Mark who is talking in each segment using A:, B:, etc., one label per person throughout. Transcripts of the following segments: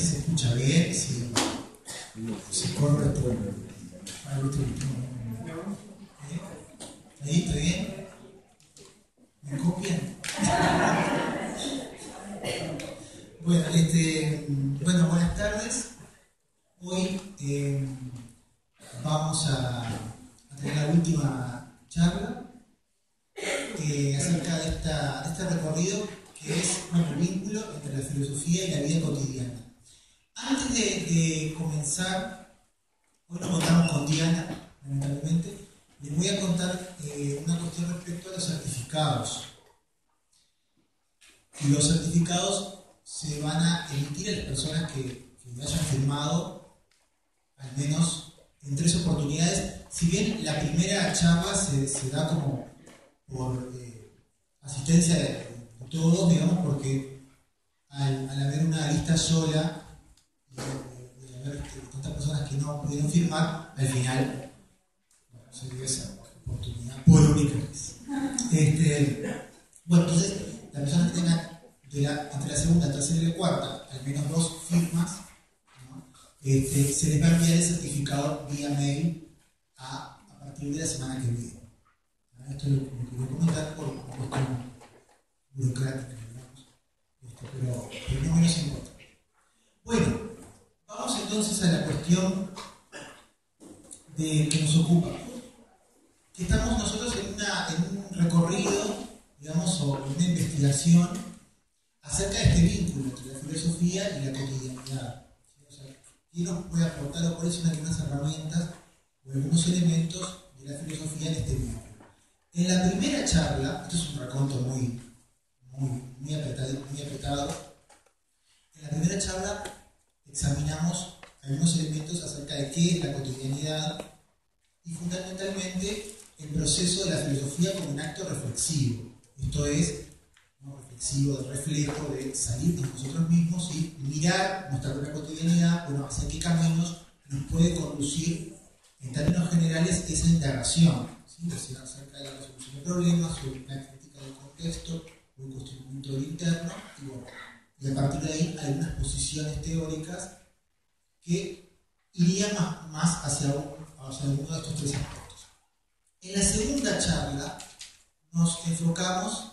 A: si se escucha bien, si corre por algo. ¿Ahí está bien? ¿Me copian? Bueno, buenas tardes. Hoy vamos a tener la última charla acerca de este recorrido que es el vínculo entre la filosofía y la vida cotidiana. Antes de comenzar, hoy nos contamos con Diana, lamentablemente, les voy a contar una cuestión respecto a los certificados. Y los certificados se van a emitir a las personas que hayan firmado al menos en 3 oportunidades. Si bien la primera charla se da como por asistencia de todos, digamos, porque al haber una lista sola y haber tantas personas que no pudieron firmar, al final se dio esa oportunidad por única vez. Bueno, entonces, las personas que tengan entre la segunda, tercera y la cuarta, al menos 2 firmas, ¿no? Se les va a enviar el certificado vía mail a partir de la semana que viene. ¿No? Esto es lo que voy a comentar por cuestión burocrática, digamos. Pero no menos importante. Bueno, vamos entonces a la cuestión que nos ocupa. Que estamos nosotros en un recorrido, digamos, o una investigación acerca de este vínculo entre la filosofía y la cotidianidad. O sea, ¿qué nos puede aportar o cuáles son algunas herramientas o algunos elementos de la filosofía en este vínculo? En la primera charla, esto es un raconto muy apretado, en la primera charla examinamos algunos elementos acerca de qué es la cotidianidad y fundamentalmente el proceso de la filosofía como un acto reflexivo. Esto es, ¿no? Reflexivo, de reflejo, de salir de nosotros mismos y mirar nuestra propia cotidianidad, bueno, hacia qué caminos nos puede conducir, en términos generales, esa indagación, ¿sí? Acerca de la resolución de problemas, sobre la crítica del contexto, o el cuestionamiento del interno, y bueno, y a partir de ahí algunas posiciones teóricas que irían más hacia alguno de estos 3 aspectos. En la segunda charla nos enfocamos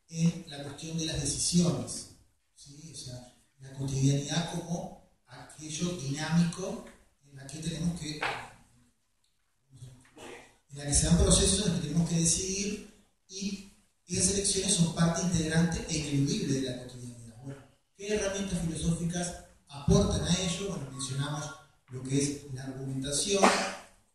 A: en la cuestión de las decisiones, ¿sí? O sea, la cotidianidad como aquello dinámico en la que tenemos que, en la que se dan procesos en los que tenemos que decidir, y esas elecciones son parte integrante e ineludible de la cotidianidad. Bueno, ¿qué herramientas filosóficas aportan a ello? Bueno, mencionamos lo que es la argumentación,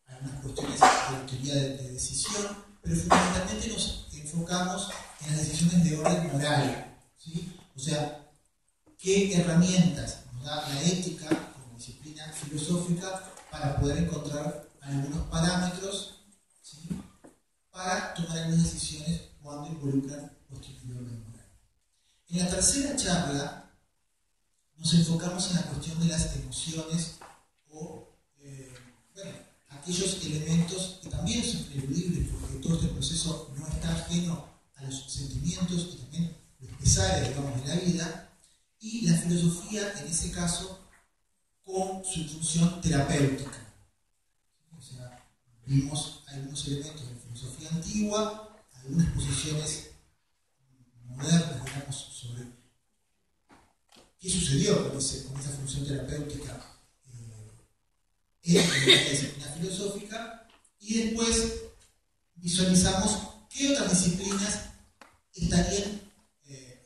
A: algunas cuestiones de la teoría de decisión, pero fundamentalmente nos enfocamos en las decisiones de orden moral, ¿sí? O sea, ¿qué herramientas nos da la ética como disciplina filosófica para poder encontrar algunos parámetros, ¿sí? Para tomar algunas decisiones cuando involucran cuestiones de orden moral? En la tercera charla nos enfocamos en la cuestión de las emociones o aquellos elementos que también son ineludibles, porque todo este proceso no está ajeno a los sentimientos y también los pesares, digamos, de la vida, y la filosofía, en ese caso, con su función terapéutica. O sea, vimos algunos elementos de la filosofía antigua, algunas posiciones modernas, digamos, sobre qué sucedió con esa función terapéutica en la disciplina filosófica, y después visualizamos qué otras disciplinas estarían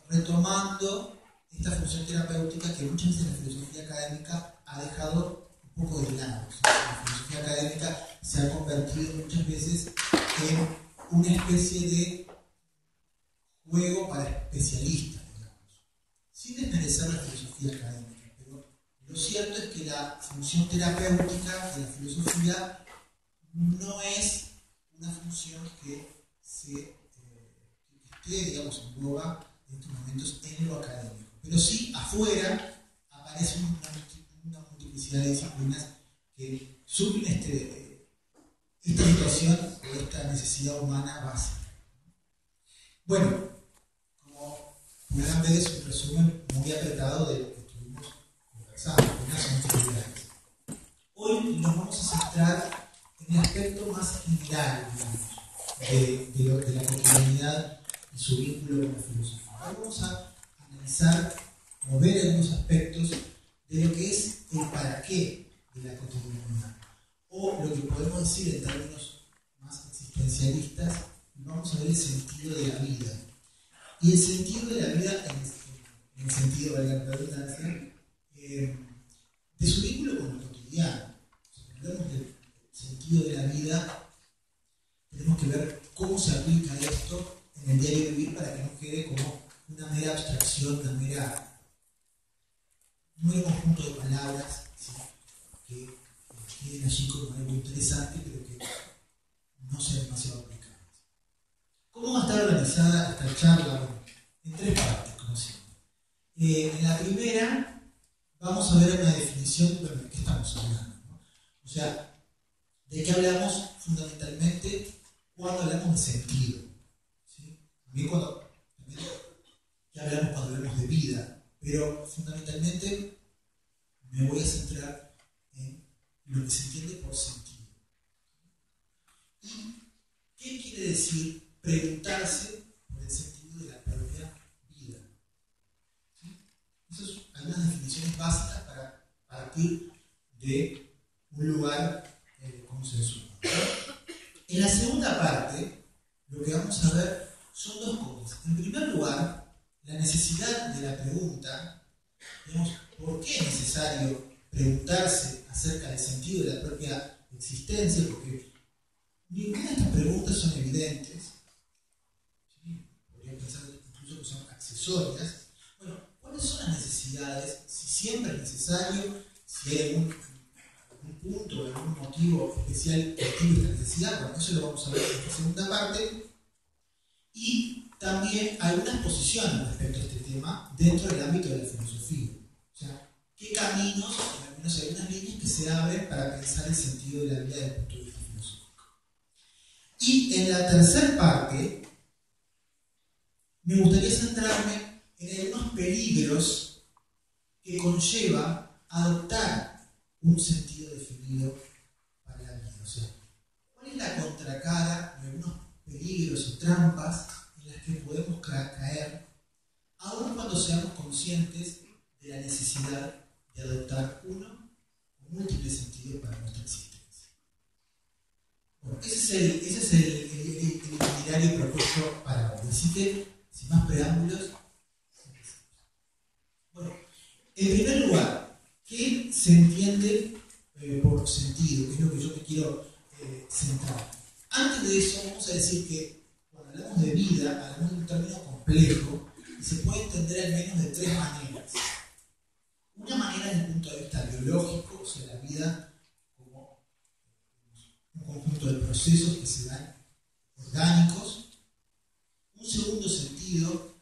A: retomando esta función terapéutica que muchas veces la filosofía académica ha dejado un poco de lado. O sea, la filosofía académica se ha convertido muchas veces en una especie de juego para especialistas, digamos, sin desmerecer la filosofía académica. Lo cierto es que la función terapéutica de la filosofía no es una función que esté, digamos, en boga en estos momentos en lo académico. Pero sí, afuera aparece una multiplicidad de disciplinas que suplen esta situación o esta necesidad humana básica. Bueno, como podrán ver, es un resumen muy apretado de lo que estuvimos conversando. más general, digamos, de la cotidianidad y su vínculo con la filosofía. Ahora vamos a analizar o ver algunos aspectos de lo que es el para qué de la cotidianidad. O lo que podemos decir en términos más existencialistas, vamos a ver el sentido de la vida. Y el sentido de la vida, en el sentido de la redundancia, de su vínculo con lo cotidiano. Si hablamos del sentido de la vida, tenemos que ver cómo se aplica esto en el diario vivir para que no quede como una mera abstracción, un mero conjunto de palabras, ¿sí? Que queden allí como algo interesante, pero que no sean demasiado aplicadas. ¿Cómo va a estar organizada esta charla? Bueno, en tres partes, como siempre. En la primera, vamos a ver una definición de qué estamos hablando, ¿no? O sea, ¿de qué hablamos fundamentalmente cuando hablamos de sentido? ¿Sí? También ¿qué hablamos cuando hablamos de vida? Pero fundamentalmente me voy a centrar en lo que se entiende por sentido. ¿Y qué quiere decir preguntarse por el sentido de la propia vida? ¿Sí? Esas son algunas definiciones básicas para partir de un lugar como seres humanos. En la segunda parte, lo que vamos a ver son dos cosas. En primer lugar, la necesidad de la pregunta, digamos, ¿por qué es necesario preguntarse acerca del sentido de la propia existencia? Porque ninguna de estas preguntas son evidentes. ¿Sí? Podría pensar incluso que son accesorias. Bueno, ¿cuáles son las necesidades? Si siempre es necesario, si hay algún punto, algún motivo especial que active esta necesidad. Bueno, eso lo vamos a ver en esta segunda parte. Y también algunas posiciones respecto a este tema dentro del ámbito de la filosofía. O sea, qué caminos, o al menos algunas líneas que se abren para pensar el sentido de la vida desde el punto de vista filosófico. Y en la tercera parte, me gustaría centrarme en algunos peligros que conlleva adoptar un sentido definido para la vida. O sea, ¿cuál es la contracara de algunos peligros o trampas en las que podemos caer, aun cuando seamos conscientes de la necesidad de adoptar uno o múltiples sentidos para nuestra existencia? Bueno, ese es el itinerario propuesto para hoy. Así que, sin más preámbulos, empecemos. Bueno, en primer lugar, ¿qué se entiende por sentido? ¿Qué es lo que yo me quiero centrar? Antes de eso, vamos a decir que cuando hablamos de vida, hablamos de un término complejo y se puede entender al menos de tres maneras. Una manera desde el punto de vista biológico, o sea, la vida como un conjunto de procesos que se dan orgánicos. Un segundo sentido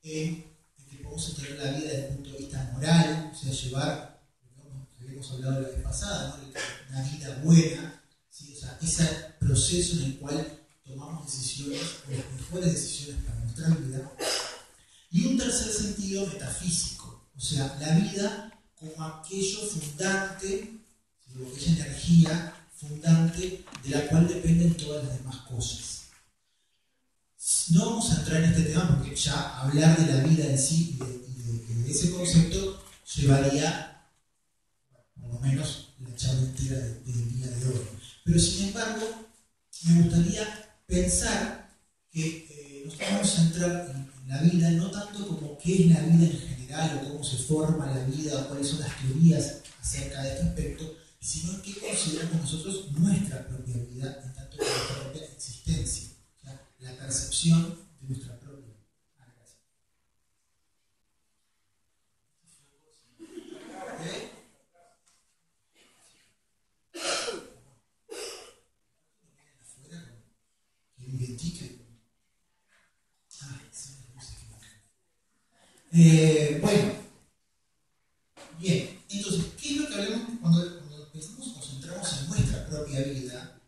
A: en el que podemos entender la vida desde el punto de vista moral, o sea, llevar, como habíamos hablado la vez pasada, ¿no? Una vida buena, ¿sí? O sea, ese proceso en el cual tomamos decisiones, o las mejores decisiones para nuestra vida. Y un tercer sentido metafísico, o sea, la vida como aquello fundante, como aquella energía fundante de la cual dependen todas las demás cosas. No vamos a entrar en este tema porque ya hablar de la vida en sí y de ese concepto llevaría, por lo menos, la charla entera del día de hoy. Pero sin embargo, me gustaría pensar que nos vamos a centrar en la vida no tanto como qué es la vida en general o cómo se forma la vida o cuáles son las teorías acerca de este aspecto, sino en qué consideramos nosotros nuestra propia vida en tanto que nuestra propia existencia, o sea, la percepción de nuestra propia vida. ¿Okay? Bueno, bien, entonces, ¿qué es lo que hablamos cuando pensamos, nos centramos en nuestra propia vida?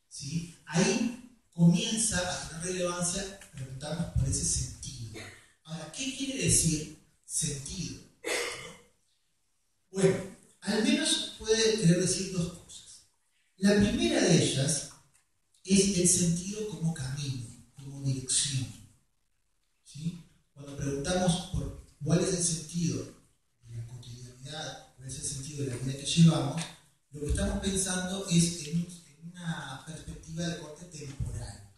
A: ¿Sí? Ahí comienza a tener relevancia preguntarnos por ese sentido. Ahora, ¿qué quiere decir sentido? Bueno, al menos puede querer decir dos cosas. La primera de ellas es el sentido como camino, como dirección. ¿Sí? Cuando preguntamos por cuál es el sentido de la cotidianidad, cuál es el sentido de la vida que llevamos, lo que estamos pensando es en una perspectiva de corte temporal.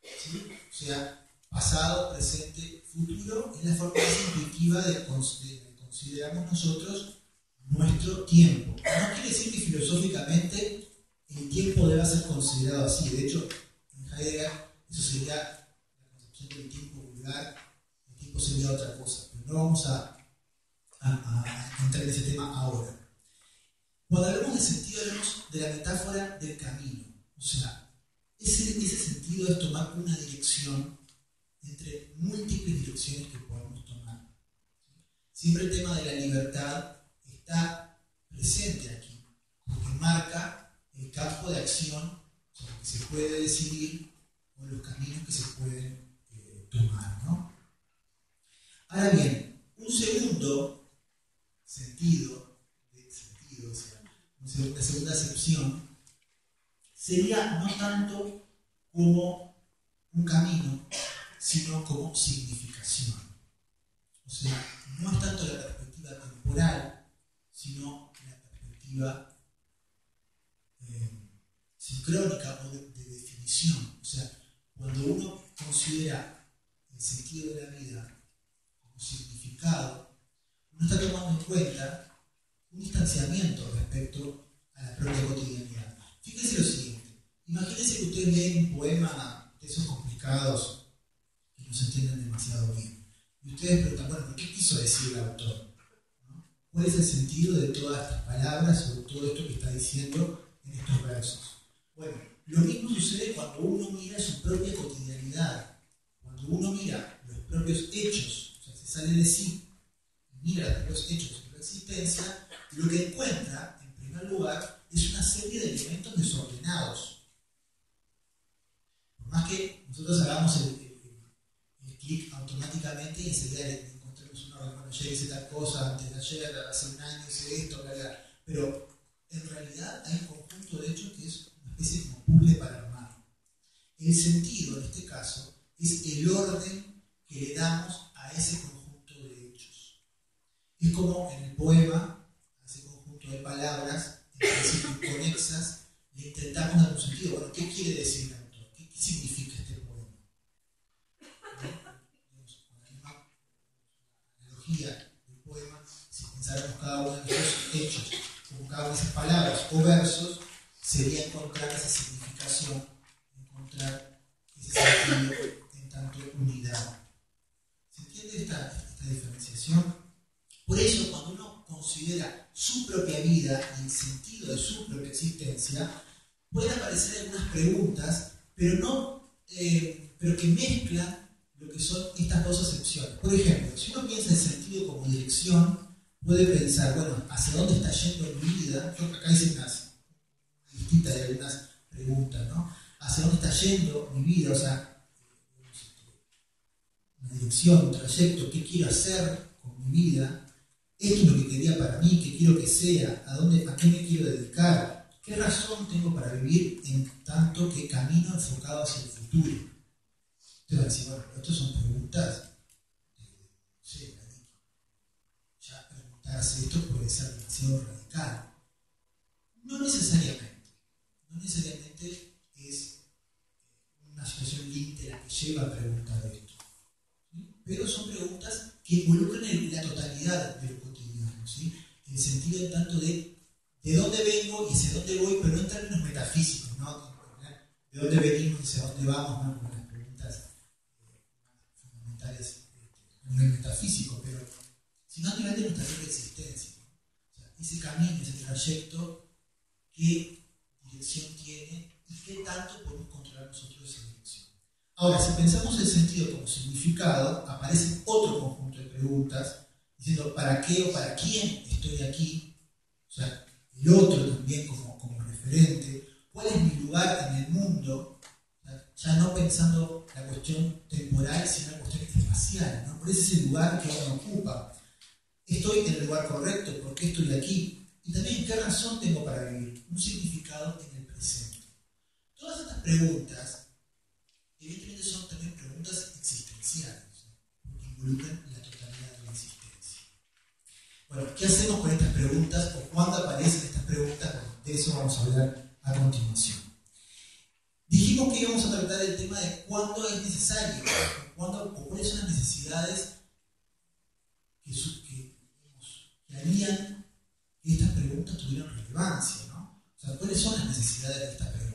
A: ¿Sí? O sea, pasado, presente, futuro es la forma más intuitiva de consideramos nosotros nuestro tiempo. No quiere decir que filosóficamente el tiempo deba ser considerado así. De hecho, en Heidegger eso sería la concepción del tiempo vulgar, el tiempo sería otra cosa. Pero no vamos a entrar en ese tema ahora. Cuando hablamos de sentido, hablamos de la metáfora del camino. O sea, ese sentido es tomar una dirección entre múltiples direcciones que podemos tomar. Siempre el tema de la libertad está presente aquí, porque marca el campo de acción sobre el que se puede decidir o los caminos que se pueden tomar, ¿no? Ahora bien, un segundo sentido, o sea, una segunda acepción, sería no tanto como un camino, sino como significación. O sea, no es tanto la perspectiva temporal, sino la perspectiva sincrónica o de definición. O sea, cuando uno considera el sentido de la vida como significado, uno está tomando en cuenta un distanciamiento respecto a la propia cotidianidad. Fíjense lo siguiente, imagínense que ustedes leen un poema de esos complicados que no se entienden demasiado bien. Y ustedes preguntan, bueno, ¿qué quiso decir el autor? ¿No? ¿Cuál es el sentido de todas estas palabras o de todo esto que está diciendo en estos versos? Bueno, lo mismo sucede cuando uno mira su propia cotidianidad, cuando uno mira los propios hechos, o sea, se sale de sí y mira los propios hechos de su existencia, lo que encuentra, en primer lugar, es una serie de elementos desordenados. Por más que nosotros hagamos el clic automáticamente y enseguida encontremos una orden, bueno, ayer hice tal cosa, antes de ayer, hace un año hice esto, bla, bla. Pero en realidad hay un conjunto de hechos que es una especie como puzzle para armar. El sentido, en este caso, es el orden que le damos a ese conjunto de hechos. Es como en el poema, a ese conjunto de palabras, conexas, le intentamos dar un sentido. Bueno, ¿qué quiere decir el autor? ¿Qué significa este poema? Del poema, si pensáramos cada uno de esos hechos como cada una de esas palabras o versos, sería encontrar esa significación, encontrar ese sentido en tanto unidad. ¿Se entiende esta diferenciación? Por eso, cuando uno considera su propia vida y el sentido de su propia existencia, pueden aparecer algunas preguntas, pero que mezclan lo que son estas dos acepciones. Por ejemplo, si uno piensa en sentido como dirección, puede pensar, bueno, ¿hacia dónde está yendo mi vida? Yo acá hice una listita de algunas preguntas, ¿no? ¿Hacia dónde está yendo mi vida? O sea, una dirección, un trayecto, ¿qué quiero hacer con mi vida? ¿Esto es lo que quería para mí? ¿Qué quiero que sea? ¿A qué me quiero dedicar? ¿Qué razón tengo para vivir en tanto que camino enfocado hacia el futuro? Usted va a decir, bueno, estas son preguntas ya preguntarse esto puede ser demasiado radical. No necesariamente es una situación límite la que lleva a preguntar esto. ¿Sí? Pero son preguntas que involucran la totalidad de lo cotidiano, ¿sí? En el sentido tanto de dónde vengo y hacia dónde voy, pero no en términos metafísicos, ¿no? De dónde venimos y hacia dónde vamos, ¿no? Con las preguntas fundamentales a nivel metafísico, pero sino a nivel de nuestra propia existencia. O sea, ese camino, ese trayecto, qué dirección tiene y qué tanto podemos controlar nosotros esa dirección. Ahora, si pensamos el sentido como significado, aparece otro conjunto de preguntas diciendo ¿para qué o para quién estoy aquí? O sea, el otro también como referente. ¿Cuál es mi lugar en el mundo? O sea, ya no pensando la cuestión temporal, sino la cuestión espacial, ¿no? ¿Cuál es ese lugar que uno ocupa? ¿Estoy en el lugar correcto? ¿Por qué estoy aquí? Y también, ¿qué razón tengo para vivir? Un significado en el presente. Todas estas preguntas, evidentemente, son también preguntas existenciales, ¿no? Porque involucran la totalidad de la existencia. Bueno, ¿qué hacemos con estas preguntas o cuándo aparecen estas preguntas? Bueno, de eso vamos a hablar a continuación. Dijimos que íbamos a tratar el tema de cuándo es necesario, o cuáles son las necesidades que harían que estas preguntas tuvieran relevancia, ¿no? O sea, ¿cuáles son las necesidades de esta pregunta?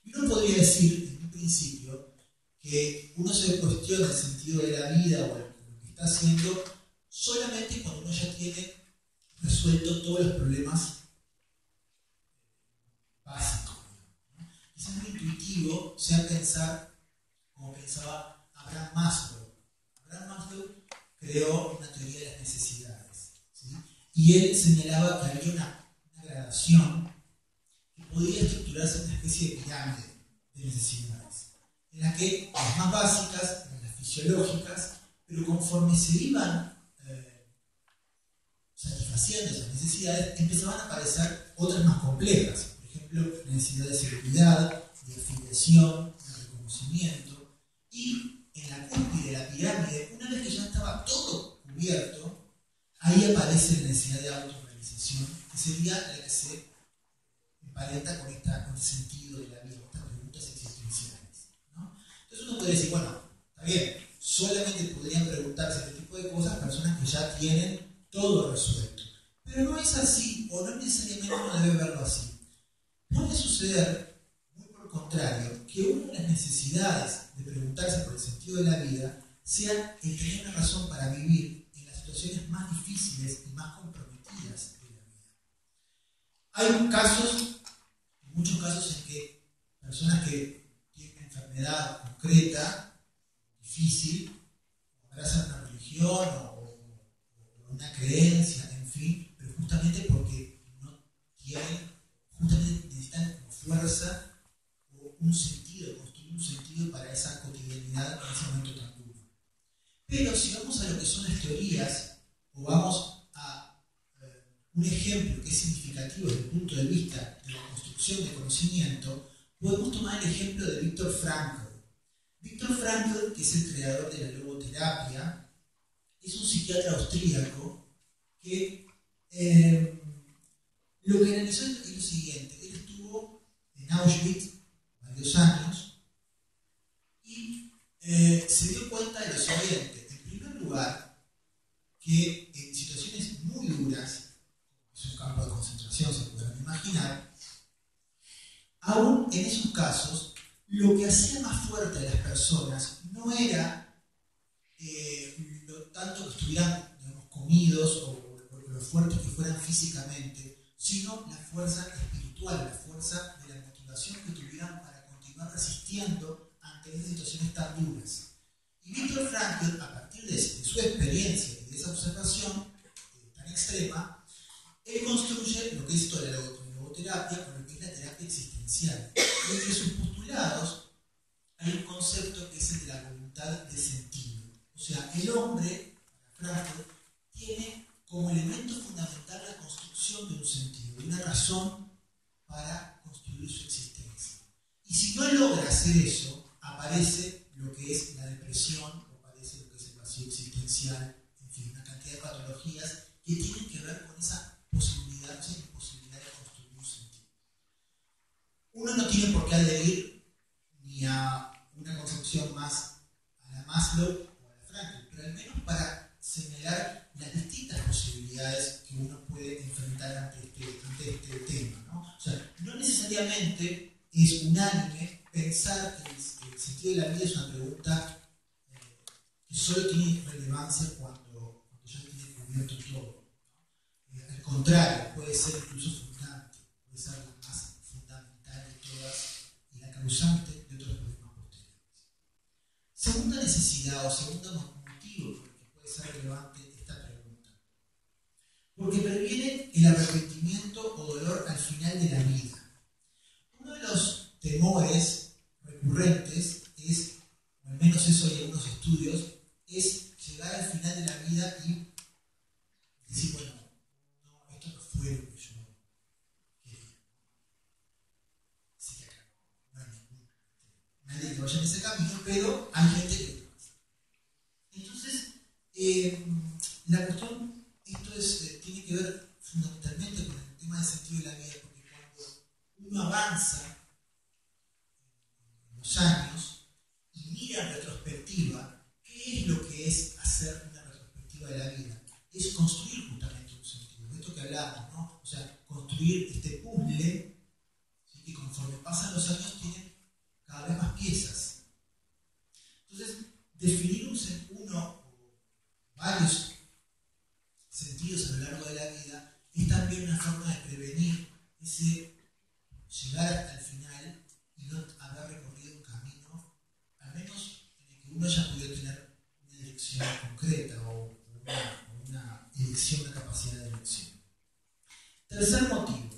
A: Y uno podría decir, en un principio, que uno se cuestiona el sentido de la vida o lo que está haciendo solamente cuando uno ya tiene resuelto todos los problemas básicos. Es muy intuitivo sea pensar como pensaba Abraham Maslow. Abraham Maslow creó una teoría de las necesidades, ¿sí? Y él señalaba que había una gradación que podía estructurarse en una especie de pirámide de necesidades, en la que las más básicas eran las fisiológicas, pero conforme se iban satisfaciendo esas necesidades, empezaban a aparecer otras más complejas. Por ejemplo, la necesidad de seguridad, de afiliación, de reconocimiento. Y en la cúspide de la pirámide, una vez que ya estaba todo cubierto, ahí aparece la necesidad de autorrealización, que sería la que se emparenta con este sentido de la vida, con estas preguntas existenciales, ¿no? Entonces uno puede decir, bueno, está bien, solamente podrían preguntarse este tipo de cosas personas que ya tienen todo resuelto. Pero no es así, o no necesariamente uno debe verlo así. Puede suceder, muy por el contrario, que una de las necesidades de preguntarse por el sentido de la vida sea el tener una razón para vivir en las situaciones más difíciles y más comprometidas de la vida. Hay casos, muchos casos en que personas que tienen una enfermedad concreta, difícil, abrazan una religión o una creencia, en fin, pero justamente porque no tienen, justamente necesitan como fuerza o un sentido, construir un sentido para esa cotidianidad en ese momento tan duro. Pero si vamos a lo que son las teorías, o vamos a un ejemplo que es significativo desde el punto de vista de la construcción de conocimiento, podemos tomar el ejemplo de Viktor Frankl. Viktor Frankl, que es el creador de la logoterapia, es un psiquiatra austríaco que lo que analizó es lo siguiente. Él estuvo en Auschwitz varios años y se dio cuenta de lo siguiente. En primer lugar, que en situaciones muy duras, es un campo de concentración, se pueden imaginar, aún en esos casos, lo que hacía más fuerte a las personas no era tanto que estuvieran, digamos, comidos o lo fuertes que fueran físicamente, sino la fuerza espiritual, la fuerza de la motivación que tuvieran para continuar resistiendo ante esas situaciones tan duras. Y Viktor Frankl, a partir de su experiencia y de esa observación tan extrema, él construye lo que es toda la logoterapia, con lo que es la terapia existencial. Y entre sus postulados hay un concepto que es el de la voluntad de sentido. O sea, el hombre, para Frankl, tiene como elemento fundamental la construcción de un sentido, de una razón para construir su existencia. Y si no logra hacer eso, aparece lo que es la depresión, o aparece lo que es el vacío existencial, en fin, una cantidad de patologías que tienen que ver con esa posibilidad, esa imposibilidad de construir un sentido. Uno no tiene por qué adherir ni a una concepción más a la Maslow, pero al menos para señalar las distintas posibilidades que uno puede enfrentar ante este tema, ¿no? O sea, no necesariamente es unánime pensar que el sentido de la vida es una pregunta que solo tiene relevancia cuando ya tiene cubierto todo, ¿no? Al contrario, puede ser incluso fundante, puede ser la más fundamental de todas y la causante de otros problemas posteriores. Segunda necesidad o segundo motivo por el que puede ser relevante esta pregunta. Porque previene el arrepentimiento o dolor al final de la vida. Uno de los temores recurrentes es, o al menos eso hay algunos estudios, es llegar al final de la vida y decir, bueno, no, esto no fue lo que yo quería. Así que acá uno avanza en los años y mira en retrospectiva, ¿qué es lo que es hacer una retrospectiva de la vida? Es construir justamente un sentido, de esto que hablamos, ¿no? O sea, construir este puzzle, ¿sí? Que conforme pasan los años tiene cada vez más piezas. Entonces, definir uno o varios sentidos a lo largo de la vida es también una forma de prevenir ese llegar hasta el final y no haber recorrido un camino, al menos en el que uno haya podido tener una elección concreta o una elección, una capacidad de elección. Tercer motivo,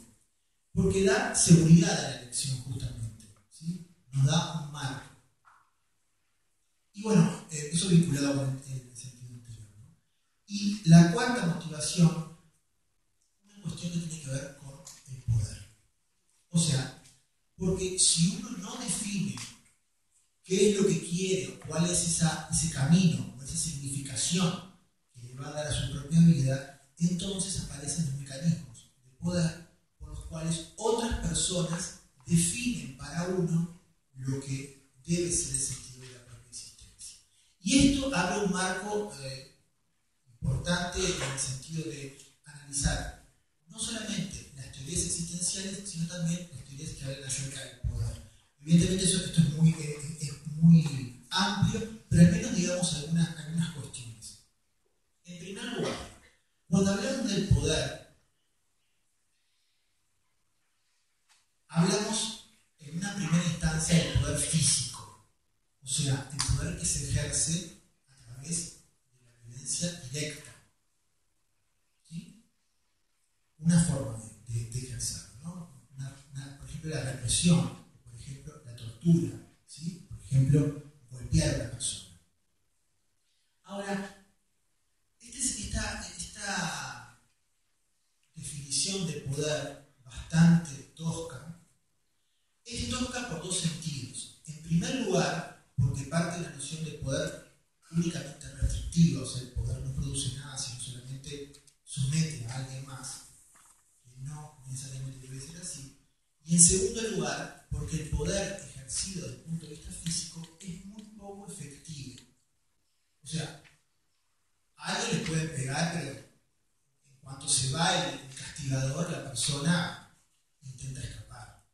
A: porque da seguridad a la elección justamente, ¿sí? Nos da un marco. Y bueno, eso vinculado con el sentido anterior, ¿no? Y la cuarta motivación, una cuestión que tiene que ver con el poder. O sea, porque si uno no define qué es lo que quiere, o cuál es ese camino, o esa significación que le va a dar a su propia vida, entonces aparecen los mecanismos de poder por los cuales otras personas definen para uno lo que debe ser el sentido de la propia existencia. Y esto abre un marco importante en el sentido de analizar no solamente las teorías existenciales, sino también las teorías que hablan acerca del poder. Evidentemente esto es muy amplio, pero al menos digamos algunas cuestiones. En primer lugar, cuando hablamos del poder, hablamos en una primera instancia del poder físico, o sea, el poder que se ejerce a través de la violencia directa. ¿Sí? Una forma de ejercerlo, ¿no? Por ejemplo, la represión, por ejemplo, la tortura, ¿sí? Por ejemplo, golpear a una persona. Ahora, esta definición de poder bastante tosca, es tosca por dos sentidos. En primer lugar, porque parte de la noción de poder únicamente restrictiva, o sea, el poder no produce nada, sino solamente somete a alguien más, que no necesariamente debe ser así. Y en segundo lugar, porque el poder ejercido desde el punto de vista físico es muy poco efectivo. O sea, a alguien le pueden pegar, pero en cuanto se va el castigador, la persona intenta escapar.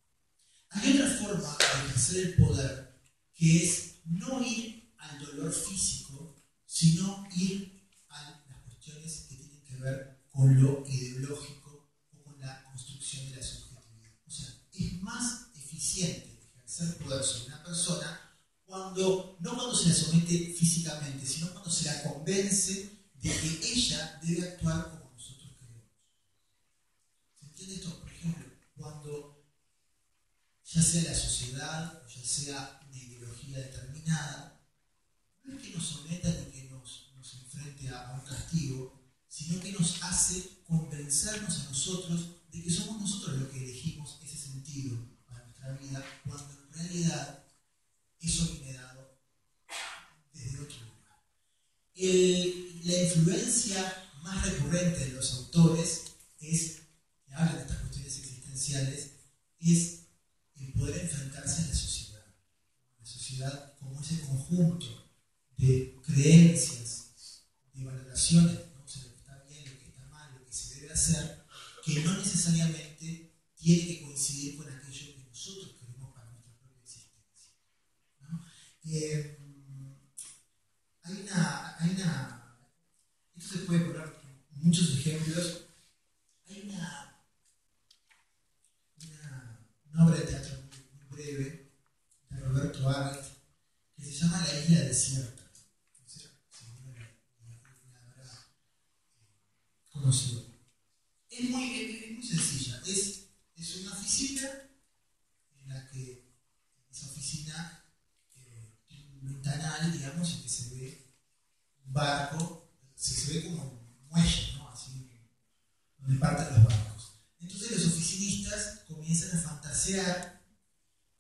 A: Hay otra forma de ejercer el poder, que es no ir al dolor físico, sino ir a las cuestiones que tienen que ver con lo ideológico o con la construcción de la subjetividad. O sea, es más eficiente ejercer poder sobre una persona no cuando se la somete físicamente, sino cuando se la convence de que ella debe actuar como nosotros queremos. ¿Se entiende esto? Por ejemplo, cuando ya sea la sociedad o ya sea una ideología determinada, no es que nos someta ni que nos enfrente a un castigo, sino que nos hace convencernos a nosotros de que somos nosotros los que elegimos ese sentido para nuestra vida, cuando en realidad eso viene dado desde otro lugar. La influencia más recurrente de los autores que hablan de estas cuestiones existenciales, es el poder enfrentarse a la sociedad. La sociedad como ese conjunto de creencias, de valoraciones, ¿no? O sea, lo que está bien, lo que está mal, lo que se debe hacer, que no necesariamente tiene que coincidir con aquello que nosotros queremos para nuestra propia existencia, ¿no? Esto se puede poner muchos ejemplos. Hay una obra de teatro muy breve de Roberto Arlt que se llama La Isla Desierta. No sé si uno la habrá conocido. Es muy sencilla. Es una oficina en la que esa oficina tiene un ventanal, digamos, y que se ve un barco, se ve como un muelle, ¿no? Así, donde parten los barcos. Entonces los oficinistas comienzan a fantasear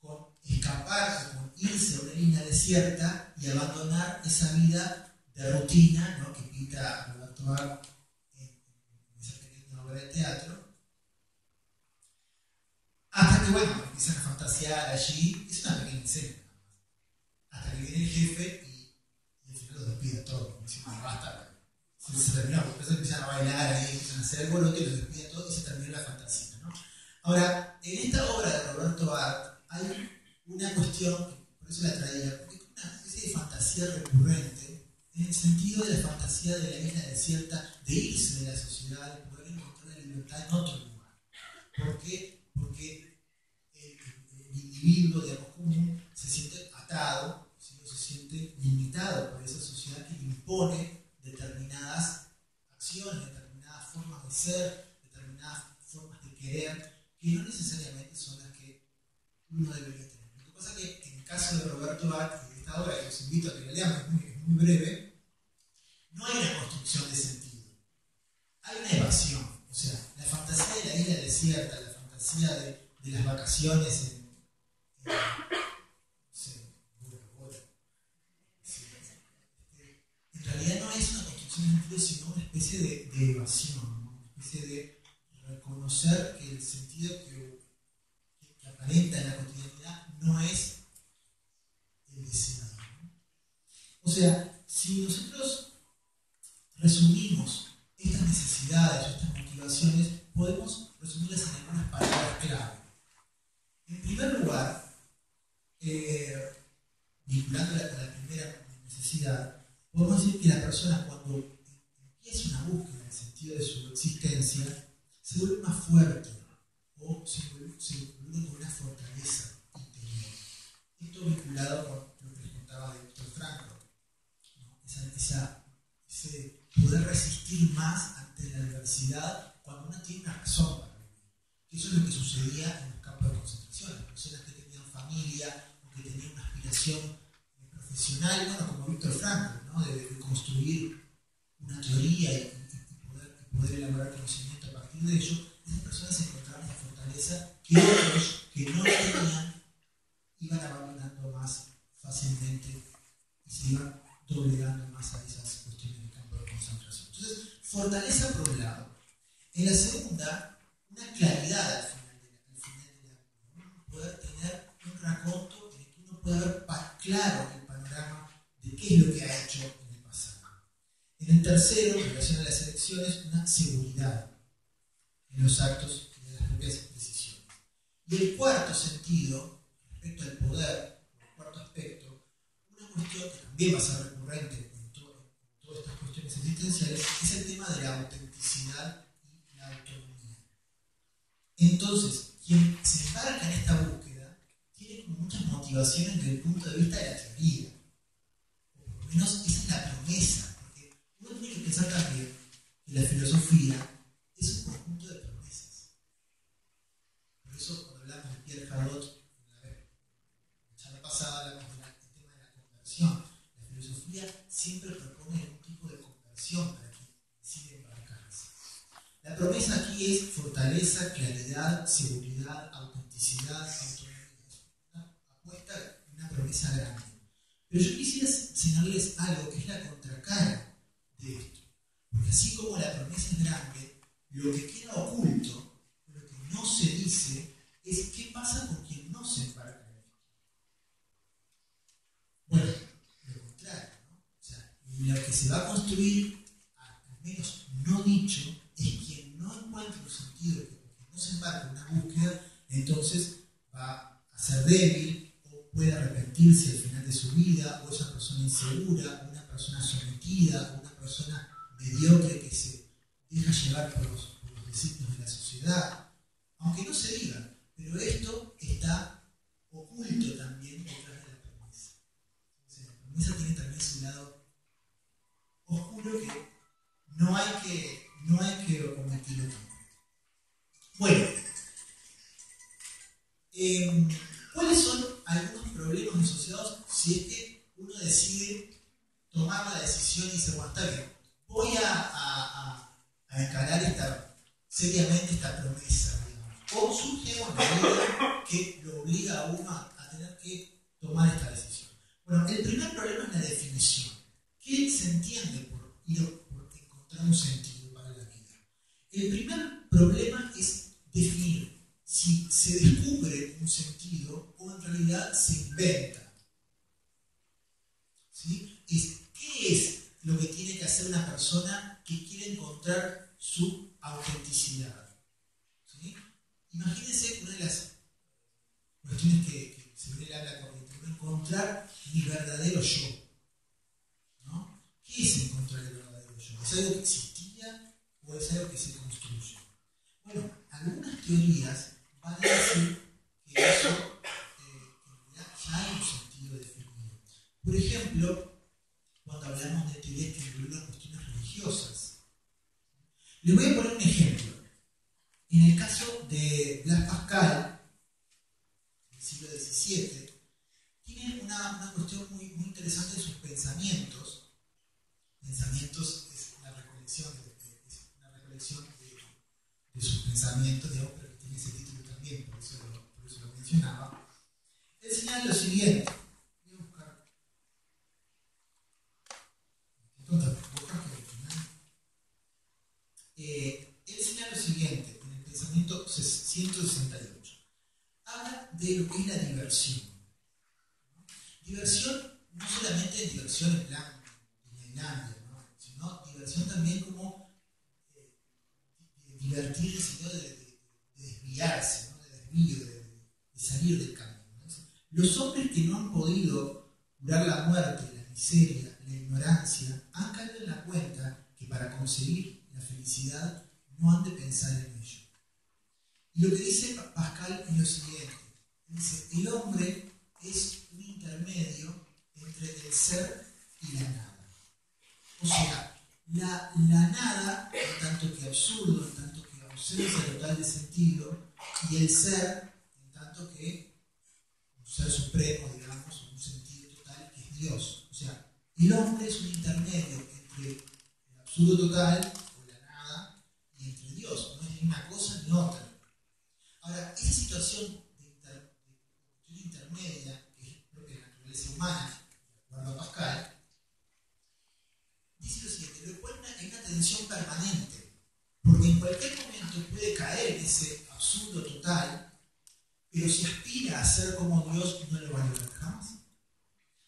A: con escapar o con irse a una isla desierta y abandonar esa vida de rutina, ¿no? Que pinta Roberto Arlt en esa pequeña obra de teatro, hasta que bueno, empiezan a fantasear allí, es una pequeña escena. Hasta que viene el jefe y al final los despide a todos. Encima, basta, se terminó. Después empiezan a bailar ahí, empiezan a hacer algo, los despide a todos y se terminó la fantasía, ¿no? Ahora, en esta obra de Roberto Art hay una cuestión, por eso la traía, porque es una especie de fantasía recurrente, en el sentido de la fantasía de la isla desierta, de irse de la sociedad, de poder encontrar la libertad en otro lugar. ¿Por qué? Porque el individuo, digamos, común, se siente atado, ¿sí? O se siente limitado por esa sociedad que le impone determinadas acciones, determinadas formas de ser, determinadas formas de querer, que no necesariamente son las que uno debería tener. Lo que pasa es que en el caso de Roberto Art y de esta obra, que os invito a que la lean, es muy breve, no hay una construcción de sentido, hay una evasión. O sea, la fantasía de la isla desierta, la fantasía de las vacaciones en Bora Bora, en realidad no es una construcción de sentido, sino una especie de evasión, ¿no? Una especie de reconocer que el sentido que aparenta en la cotidianidad no es el deseado, ¿no? O sea, si nosotros resumimos estas necesidades o estas motivaciones, podemos resumirlas en algunas palabras clave. En primer lugar, vinculándola con la primera necesidad, podemos decir que la persona, cuando empieza una búsqueda en el sentido de su existencia, se vuelve más fuerte o se vuelve con una fortaleza interior. Esto vinculado con lo que les contaba de Víctor Frankl, ¿no? Ese poder resistir más ante la adversidad cuando uno tiene una razón para vivir. Eso es lo que sucedía en los campos de concentración. Las personas que tenían familia o que tenían una aspiración profesional, bueno, como Víctor Frankl, ¿no? de construir una teoría y poder elaborar conocimiento a partir de ello, esas personas encontraban esa fortaleza que otros que no la tenían iban abandonando más fácilmente y se iban doblegando más a esas cuestiones de campo de concentración. Entonces, fortaleza por un lado. En la segunda, una claridad al final de la vida, ¿no? Poder tener un raconto en el que uno pueda ver claro el panorama de qué es lo que ha hecho en el pasado. En el tercero, en relación a las elecciones, una seguridad en los actos y en las propias decisiones. Y el cuarto sentido, respecto al poder, el cuarto aspecto, una cuestión que también va a ser recurrente en todas estas cuestiones existenciales, es el tema de la autenticidad y la autonomía. Entonces, quien se embarca en esta búsqueda tiene como muchas motivaciones desde el punto de vista de la teoría, o por lo menos esa es la promesa, porque uno tiene que pensar también que la filosofía es un conjunto de promesas. Por eso, cuando hablamos de Pierre Hadot, la charla pasada hablamos del tema de la conversión. La filosofía siempre propone algún tipo de conversión para quien decide embarcarse. La promesa aquí es fortaleza, claridad, seguridad, autenticidad, autonomía. Es una apuesta, una promesa grande. Pero yo quisiera señalarles algo que es la contracara de esto. Porque así como la promesa es grande, lo que queda oculto, lo que no se dice, es qué pasa con quien no se embarca en esto. Bueno, lo contrario, ¿no? O sea, lo que se va a construir, al menos no dicho, es quien no encuentra un sentido, que no se embarca en una búsqueda, entonces va a ser débil o puede arrepentirse al final de su vida, o es una persona insegura, una persona sometida, una persona mediocre que se deja llevar por los designios de la sociedad, aunque no se diga, pero esto está oculto también detrás de la promesa. O sea, la promesa tiene también su lado oscuro que no hay que omitirlo tampoco. Bueno, ¿cuáles son algunos problemas asociados si es que uno decide tomar la decisión y dice, bueno, está bien, voy a encarar seriamente esta promesa, digamos? O surge una vida que lo obliga a uno a tener que tomar esta decisión. Bueno, el primer problema es la definición. ¿Qué se entiende por encontrar un sentido para la vida? El primer problema es definir si se descubre inventa. ¿Sí? ¿Qué es lo que tiene que hacer una persona que quiere encontrar su autenticidad? ¿Sí? Imagínense una de las cuestiones que se ve en la corriente, encontrar mi verdadero yo. ¿No? ¿Qué es encontrar el verdadero yo? ¿Es algo que existía o es algo que se construye? Bueno, algunas teorías van a decir que eso en realidad ya hay un sentido definido. Por ejemplo, cuando hablamos de teorías que incluyen cuestiones religiosas. Les voy a poner un ejemplo. En el caso de Blaise Pascal, del siglo XVII, tiene una cuestión muy interesante en sus pensamientos. Pensamientos es una recolección de sus pensamientos, digamos, pero que tiene ese título también, por eso lo mencionaba. Él señala lo siguiente. Voy a buscar. Él señala lo siguiente en el pensamiento 168. Habla de lo que es la diversión. Diversión, no solamente diversión en plan Disneylandia, ¿no? Sino diversión también como divertir, sino de desviarse, ¿no? De desvío, de salir del camino, ¿no? Los hombres que no han podido curar la muerte, la miseria, la ignorancia, han caído en la cuenta que para conseguir la felicidad no han de pensar en ello. Y lo que dice Pascal es lo siguiente. Dice, el hombre es un intermedio entre el ser y la nada. O sea, la nada, en tanto que absurdo, en tanto que ausencia total de sentido, y el ser, en tanto que un ser supremo, digamos, un sentido total, que es Dios. O sea, el hombre es un intermedio entre el absurdo total, o la nada, y entre Dios. No es ni una cosa ni otra. Ahora, esa situación de intermedia, que es propia de la naturaleza humana, de acuerdo a Pascal, dice lo siguiente, lo cual en una tensión permanente, porque en cualquier momento puede caer en ese absurdo total, pero si aspira a ser como Dios, no lo va a lograr jamás.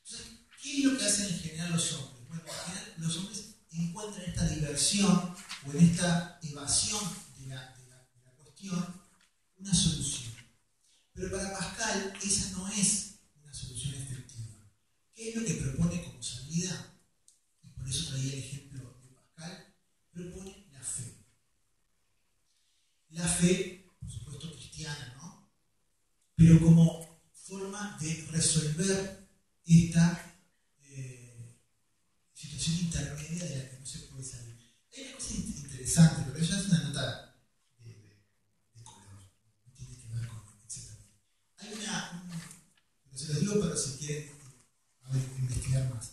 A: Entonces, ¿qué es lo que hacen en general los hombres? Bueno, en general los hombres encuentran esta diversión o en esta evasión de la cuestión una solución. Pero para Pascal esa no es una solución efectiva. ¿Qué es lo que propone como salida? Y por eso traía el ejemplo de Pascal. Propone la fe. La fe, por supuesto, cristiana, ¿no? Pero como forma de resolver esta situación intermedia de la que no se puede salir. Hay una cosa interesante, pero ella es una nota de color, no tiene que ver con etc. Hay pero se los digo, pero si quieren investigar más.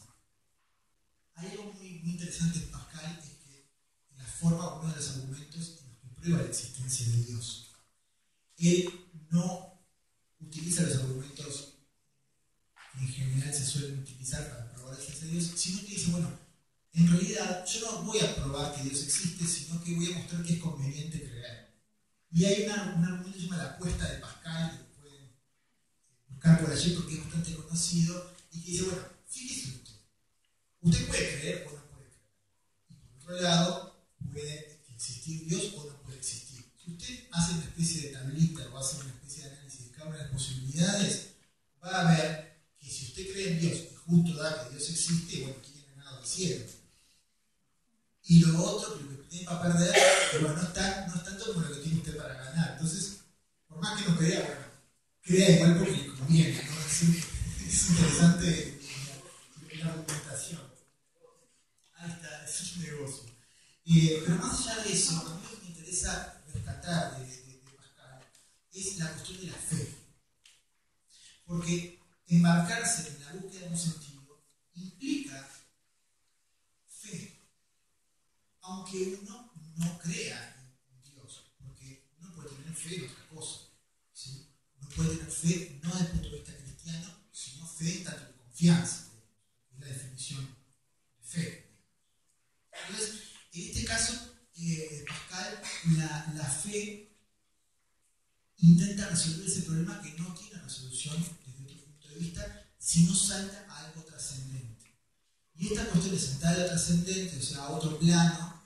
A: Hay algo muy interesante en Pascal, es que en la forma, uno de los argumentos en los que prueba la existencia de Dios. Él no utiliza los argumentos que en general se suelen utilizar para probar la existencia de Dios, sino que dice, bueno, en realidad yo no voy a probar que Dios existe, sino que voy a mostrar que es conveniente creer. Y hay un argumento que se llama la apuesta de Pascal, que pueden buscar por allí porque es bastante conocido, y que dice, bueno, fíjese usted puede creer o no puede creer. Y por otro lado, puede existir Dios o no puede existir. Si usted hace una especie de tablita o hace una especie de análisis de cada una de las posibilidades, va a ver que si usted cree en Dios y justo da que Dios existe, bueno, ¿quién ha ganado el cielo? Y lo otro, que lo que tiene para perder, bueno, no es tanto como lo que tiene usted para ganar. Entonces, por más que no crea, bueno, crea igual porque le conviene, ¿no? Es interesante la argumentación. Ahí está, eso es un negocio. Pero más allá de eso, a mí lo que me interesa rescatar de Pascal es la cuestión de la fe. Porque embarcarse en la búsqueda de un sentido implica fe. Aunque uno no crea en Dios, porque uno puede tener fe en otra cosa. ¿Sí? Uno puede tener fe no desde el punto de vista cristiano, sino fe en tanto de confianza. Es la definición de fe. Entonces, en este caso, Pascal, la fe intenta resolver ese problema que no tiene resolución desde otro punto de de vista si no salta a algo trascendente. Y esta cuestión de saltar a trascendente, o sea, a otro plano,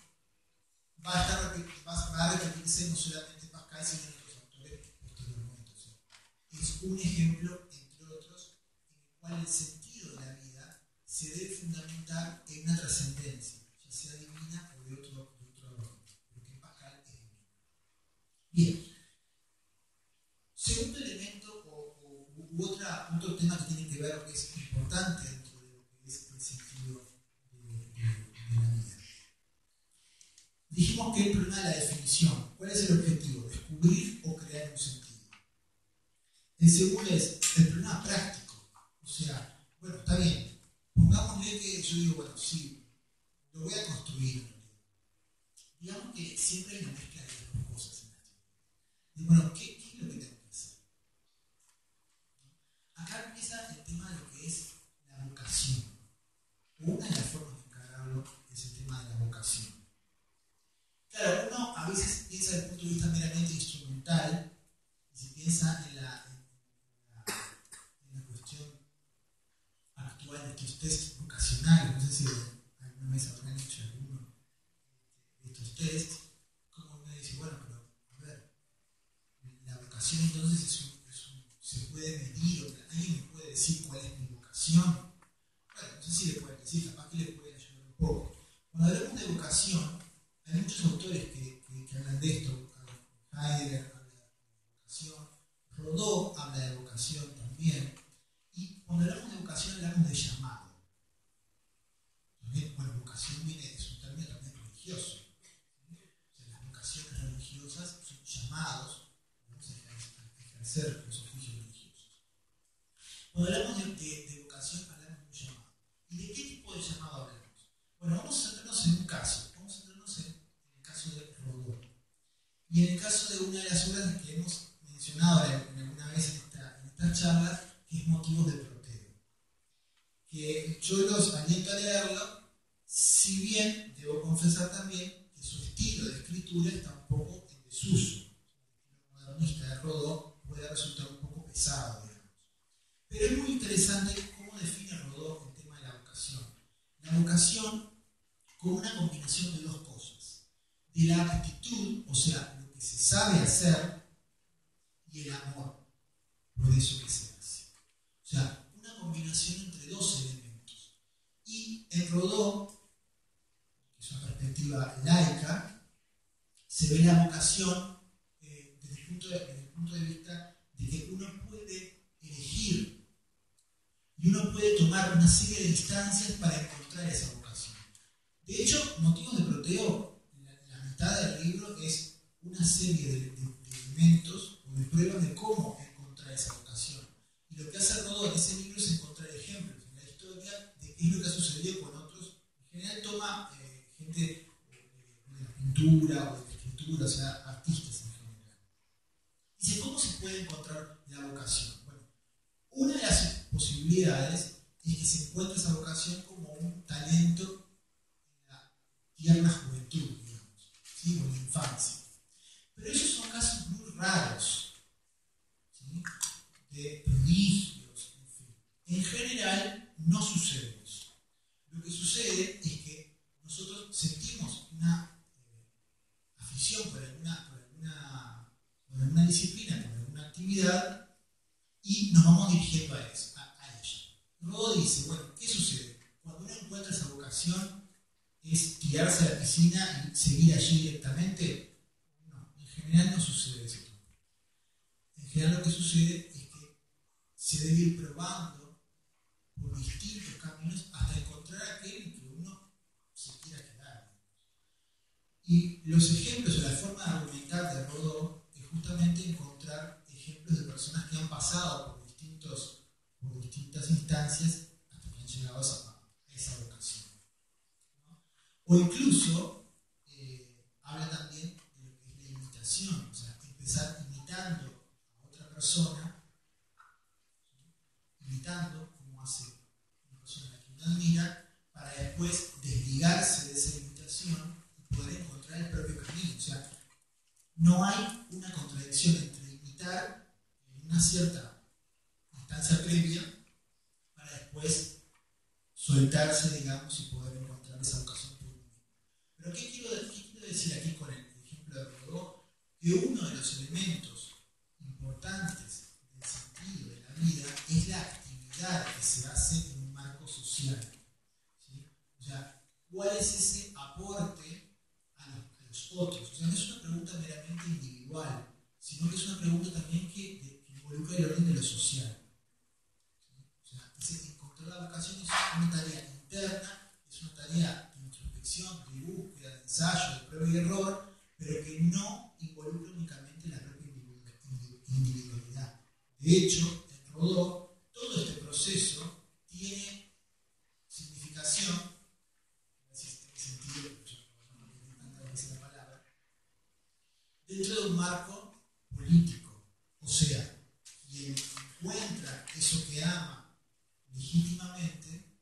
A: va a repetirse no solamente en Pascal, sino en otros autores posteriormente. O sea, es un ejemplo, entre otros, en el cual el sentido de la vida se debe fundamentar en una trascendencia, ya sea divina o de otro orden, porque en Pascal es divino. Bien, segundo elemento otro tema que tiene que ver, que es importante dentro de lo que es el sentido de la vida. Dijimos que el problema de la definición. ¿Cuál es el objetivo? Descubrir o crear un sentido. El segundo es el problema práctico. O sea, bueno, está bien. Pongámosle que yo digo, bueno, sí, lo voy a construir. Digamos que siempre hay una mezcla de las dos cosas en la teoría. Y bueno, ¿qué es lo que tengo que hacer? Acá empieza el tema de lo que es la vocación. Una de las formas de encararlo es el tema de la vocación. Claro, uno a veces piensa desde el punto de vista meramente instrumental y se piensa en la cuestión actual de estos test vocacionales. No sé si alguna vez habrán hecho alguno de estos test. Como uno dice, bueno, pero a ver, la vocación entonces se puede medir, o alguien me puede decir cuál es mi vocación. Bueno, no sé si le pueden decir, capaz que le pueden ayudar un poco. Cuando hablamos de vocación, hay muchos autores que hablan de esto. Heidegger habla de vocación, Rodó habla de vocación también. Y cuando hablamos de vocación hablamos de llamado. También, bueno, vocación es un término también religioso. O sea, las vocaciones religiosas son llamados a ejercer los oficios religiosos. Cuando hablamos de vocación hablamos de un llamado. ¿Y de qué tipo de llamado hablamos? Bueno, vamos a centrarnos en un caso. Vamos a centrarnos en el caso de Rodó. Y en el caso de una de las obras que hemos mencionado alguna vez en estas charlas, que es Motivos de Proteo. Que yo los aliento a leerlo, si bien debo confesar también que su estilo de escritura está un poco en desuso. El modernista de Rodó puede resultar un poco pesado, digamos. Pero es muy interesante cómo define Rodó el tema de la vocación. La vocación como una combinación de dos cosas. De la aptitud, o sea, lo que se sabe hacer, y el amor por eso que se hace. O sea, una combinación entre dos elementos. Y en Rodó, que es una perspectiva laica, se ve la vocación desde el punto de vista de que uno puede elegir y uno puede tomar una serie de instancias para encontrar esa vocación. De hecho, Motivos de Proteo, la mitad del libro es una serie de elementos o de pruebas de cómo encontrar esa vocación. Y lo que hace Rodó en ese libro es encontrar ejemplos en la historia de qué es lo que ha sucedido con otros. En general toma gente de la pintura o de la escritura, o sea, artistas en general. Dice, ¿cómo se puede encontrar la vocación? Bueno, una de las posibilidades es que se encuentre esa vocación como un talento tierna juventud, digamos, ¿sí? O en la infancia. Pero esos son casos muy raros, ¿sí? De prodigios, en fin. En general, no sucede eso. Lo que sucede es que nosotros sentimos una afición por alguna disciplina, por alguna actividad, y nos vamos dirigiendo a ella. Rodó dice, bueno, ¿qué sucede? Cuando uno encuentra esa vocación, ¿es tirarse a la piscina y seguir allí directamente? No, en general no sucede eso. En general lo que sucede es que se debe ir probando por distintos caminos hasta encontrar aquel en que uno se quiera quedar. Y los ejemplos o la forma de argumentar de Rodó es justamente encontrar ejemplos de personas que han pasado por distintas instancias hasta que han llegado a esa vocación. O incluso habla también de lo que es la imitación, o sea, empezar imitando a otra persona, imitando como hace una persona a la que uno admira, para después desligarse de esa imitación y poder encontrar el propio camino. O sea, no hay una contradicción entre imitar en una cierta instancia previa que uno de los elementos importantes del sentido de la vida es la actividad que se hace en un marco social. ¿Sí? O sea, ¿cuál es ese aporte a los otros? O sea, no es una pregunta meramente individual, sino que es una pregunta también que involucra el orden de lo social. ¿Sí? O sea, encontrar la vocación es una tarea interna, es una tarea de introspección, de búsqueda, de ensayo, de prueba y error, pero que no involucra únicamente la propia individualidad. De hecho, en Rodó, todo este proceso tiene significación, no sé si tiene sentido, pero yo no entiendo tantas veces la palabra, dentro de un marco político. O sea, quien encuentra eso que ama legítimamente,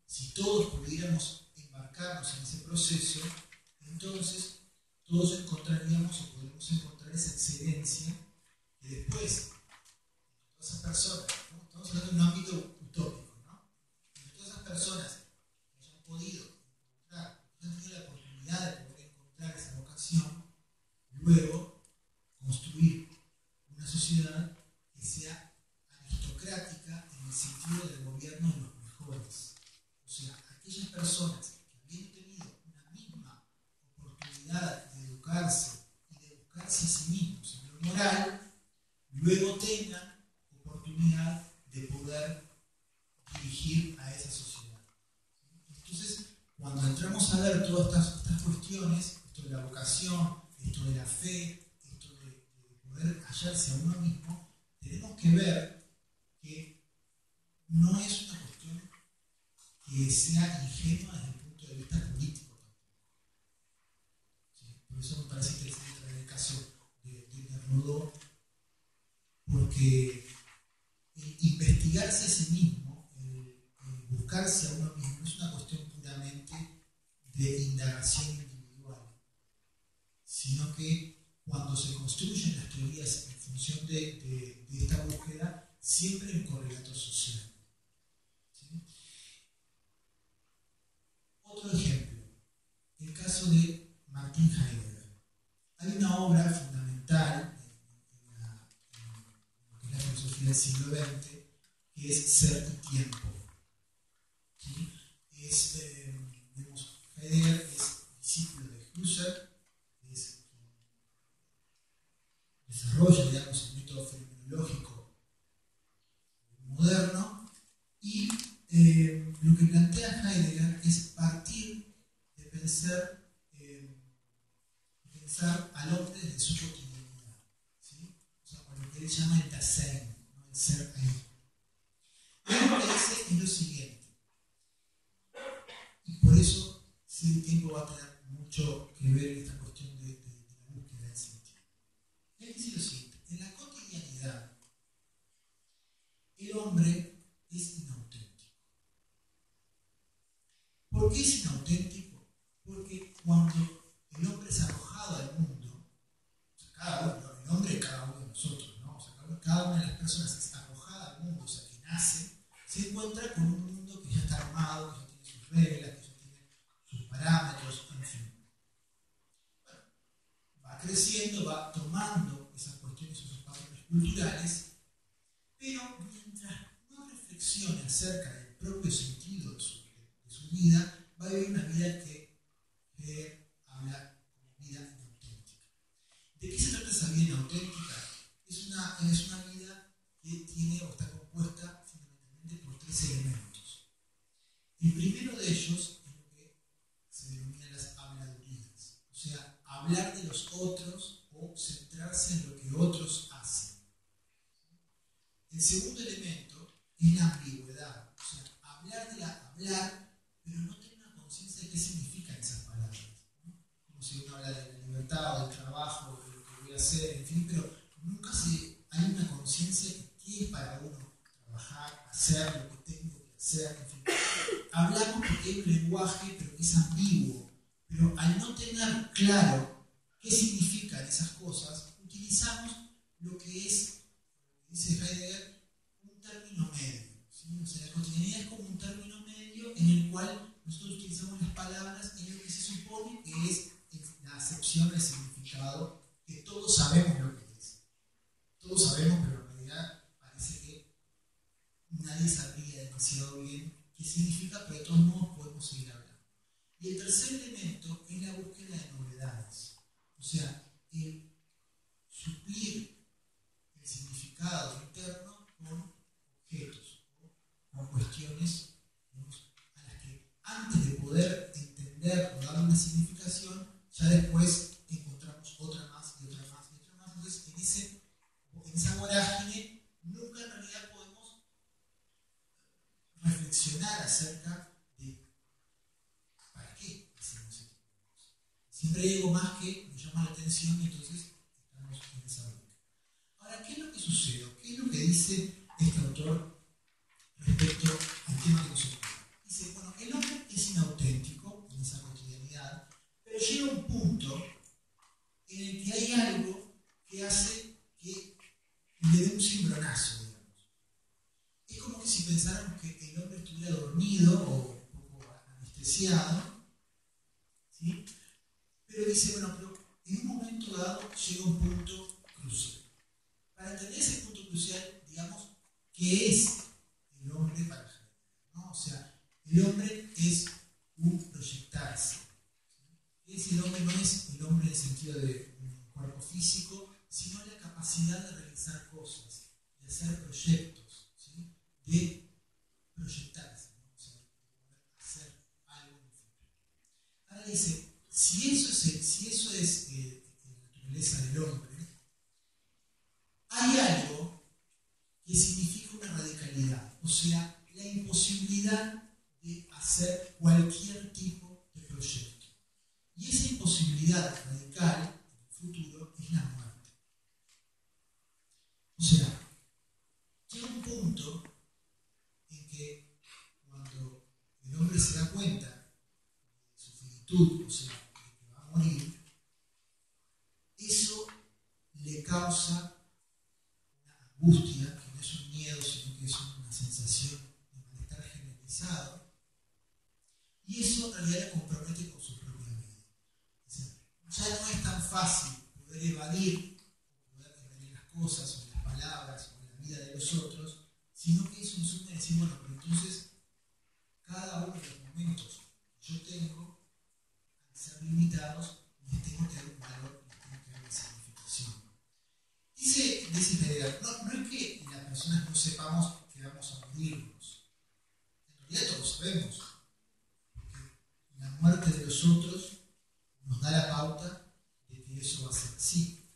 A: si todos pudiéramos embarcarnos en ese proceso, entonces todos encontraríamos o podríamos encontrar esa excelencia que después, todas esas personas, ¿no? Estamos hablando de un ámbito utópico, ¿no? Entre todas esas personas que hayan podido encontrar, que han tenido la oportunidad de poder encontrar esa vocación, luego construir una sociedad que sea aristocrática en el sentido del gobierno de los mejores. O sea, aquellas personas que habiendo tenido una misma oportunidad de educarse y de buscarse a sí mismos en lo moral, luego tengan oportunidad de poder dirigir a esa sociedad. Entonces, cuando entramos a ver todas estas cuestiones, esto de la vocación, esto de la fe, esto de poder hallarse a uno mismo, tenemos que ver que no es una cuestión que sea ingenua desde el punto de vista político tampoco. ¿Sí? Por eso me parece interesante traer el caso de Rodó, porque investigarse a sí mismo, buscarse a uno mismo, no es una cuestión puramente de indagación individual, sino que cuando se construyen las teorías en función de esta búsqueda, siempre hay un correlato social. ¿Sí? Otro ejemplo, el caso de Martin Heidegger. Hay una obra fundamental en la filosofía del siglo XX que es Ser y Tiempo. ¿Sí? Heidegger es discípulo de Husserl, es quien desarrolla, digamos, el método fenomenológico moderno, y lo que plantea Heidegger es partir de pensar al hombre desde su cotidianidad, ¿sí? O sea, con lo que él llama el Dasein, ¿no? El ser ahí. Y lo que dice es lo siguiente, y por eso el tiempo va a tener mucho que ver en esta cuestión de la búsqueda del sentido. Él dice lo siguiente: en la cotidianidad, el hombre es inauténtico. ¿Por qué es inauténtico? Porque cuando el hombre es arrojado al mundo, o sea, el hombre es cada uno de nosotros, ¿no? O sea, cada una de las personas es arrojada al mundo, o sea, que nace, se encuentra con un mundo que ya está armado, que ya tiene sus reglas, que ya tiene sus parámetros, en fin. Bueno, va creciendo, va tomando esas cuestiones, esos patrones culturales, pero mientras no reflexione acerca del propio sentido de su vida, va a vivir una vida que habla como vida inauténtica. ¿De qué se trata esa vida inauténtica? Es una vida que tiene o está compuesta fundamentalmente por tres elementos. El primero de ellos es lo que se denomina las habladurías, o sea, hablar de los otros o centrarse en lo que otros hacen. El segundo elemento es la ambigüedad, o sea, hablar, pero no tener una conciencia de qué significan esas palabras, ¿no? Como si uno habla de la libertad o del trabajo, de lo que voy a hacer, en fin, pero nunca hay una conciencia de qué es para uno trabajar, hacer lo que tengo que hacer, en fin. Hablamos porque hay un lenguaje, pero que es ambiguo, pero al no tener claro qué significan esas cosas, utilizamos lo que es, dice Heidegger, un término medio, ¿sí? O sea, la cotidianidad es como un término medio en el cual nosotros utilizamos las palabras en lo que se supone que es la acepción del significado que todos sabemos lo que es. Todos sabemos, pero en realidad parece que nadie sabría demasiado bien qué significa, pero de todos modos podemos seguir hablando. Y el tercer elemento es la búsqueda de novedades. O sea, el suplir el significado interno con objetos o con cuestiones, digamos, a las que antes de poder entender o darle una significación, ya después encontramos otra más y otra más y otra más. Entonces, en esa vorágine nunca en realidad podemos reflexionar acerca de para qué hacemos esto. Siempre hay algo más que nos llama la atención y entonces estamos en esa búsqueda. Ahora, ¿qué es lo que sucede? ¿Qué es lo que dice este autor respecto al tema que nos ocupa? Dice, bueno, el hombre es inauténtico en esa cotidianidad, pero llega un punto en el que hay algo que hace que le dé un cimbronazo, digamos. Es como que si pensáramos que el hombre estuviera dormido o un poco anestesiado, ¿sí? Pero dice, bueno, pero en un momento dado llega un punto crucial. Para entender ese punto crucial, digamos, ¿qué es el hombre para Heidegger? ¿No? O sea, el hombre es un proyectarse. El hombre no es el hombre en el sentido de un cuerpo físico, sino la capacidad de realizar cosas, de hacer proyectos, ¿sí? De proyectarse, ¿no? O sea, de hacer algo en el futuro. Ahora dice, si eso es la naturaleza del hombre, hay algo que significa una radicalidad, o sea, la imposibilidad de hacer cualquier tipo de proyecto. Y esa imposibilidad radical en el futuro es la muerte. O sea, llega un punto en que cuando el hombre se da cuenta de su finitud, o sea, de que va a morir, eso le causa una angustia, que no es un miedo, sino que es una sensación de malestar generalizado, y eso en realidad le compromete con su propia vida. Ya no es tan fácil poder evadir las cosas o las palabras o la vida de los otros, sino que es un suma de decir, bueno, pero entonces cada uno de los momentos que yo tengo, al ser limitados, les tengo que dar un valor, les tengo que dar una significación. Dice Heidegger, no es que las personas no sepamos que vamos a morirnos. En realidad todos sabemos, porque la muerte de los otros nos da la pauta de que eso va a ser así.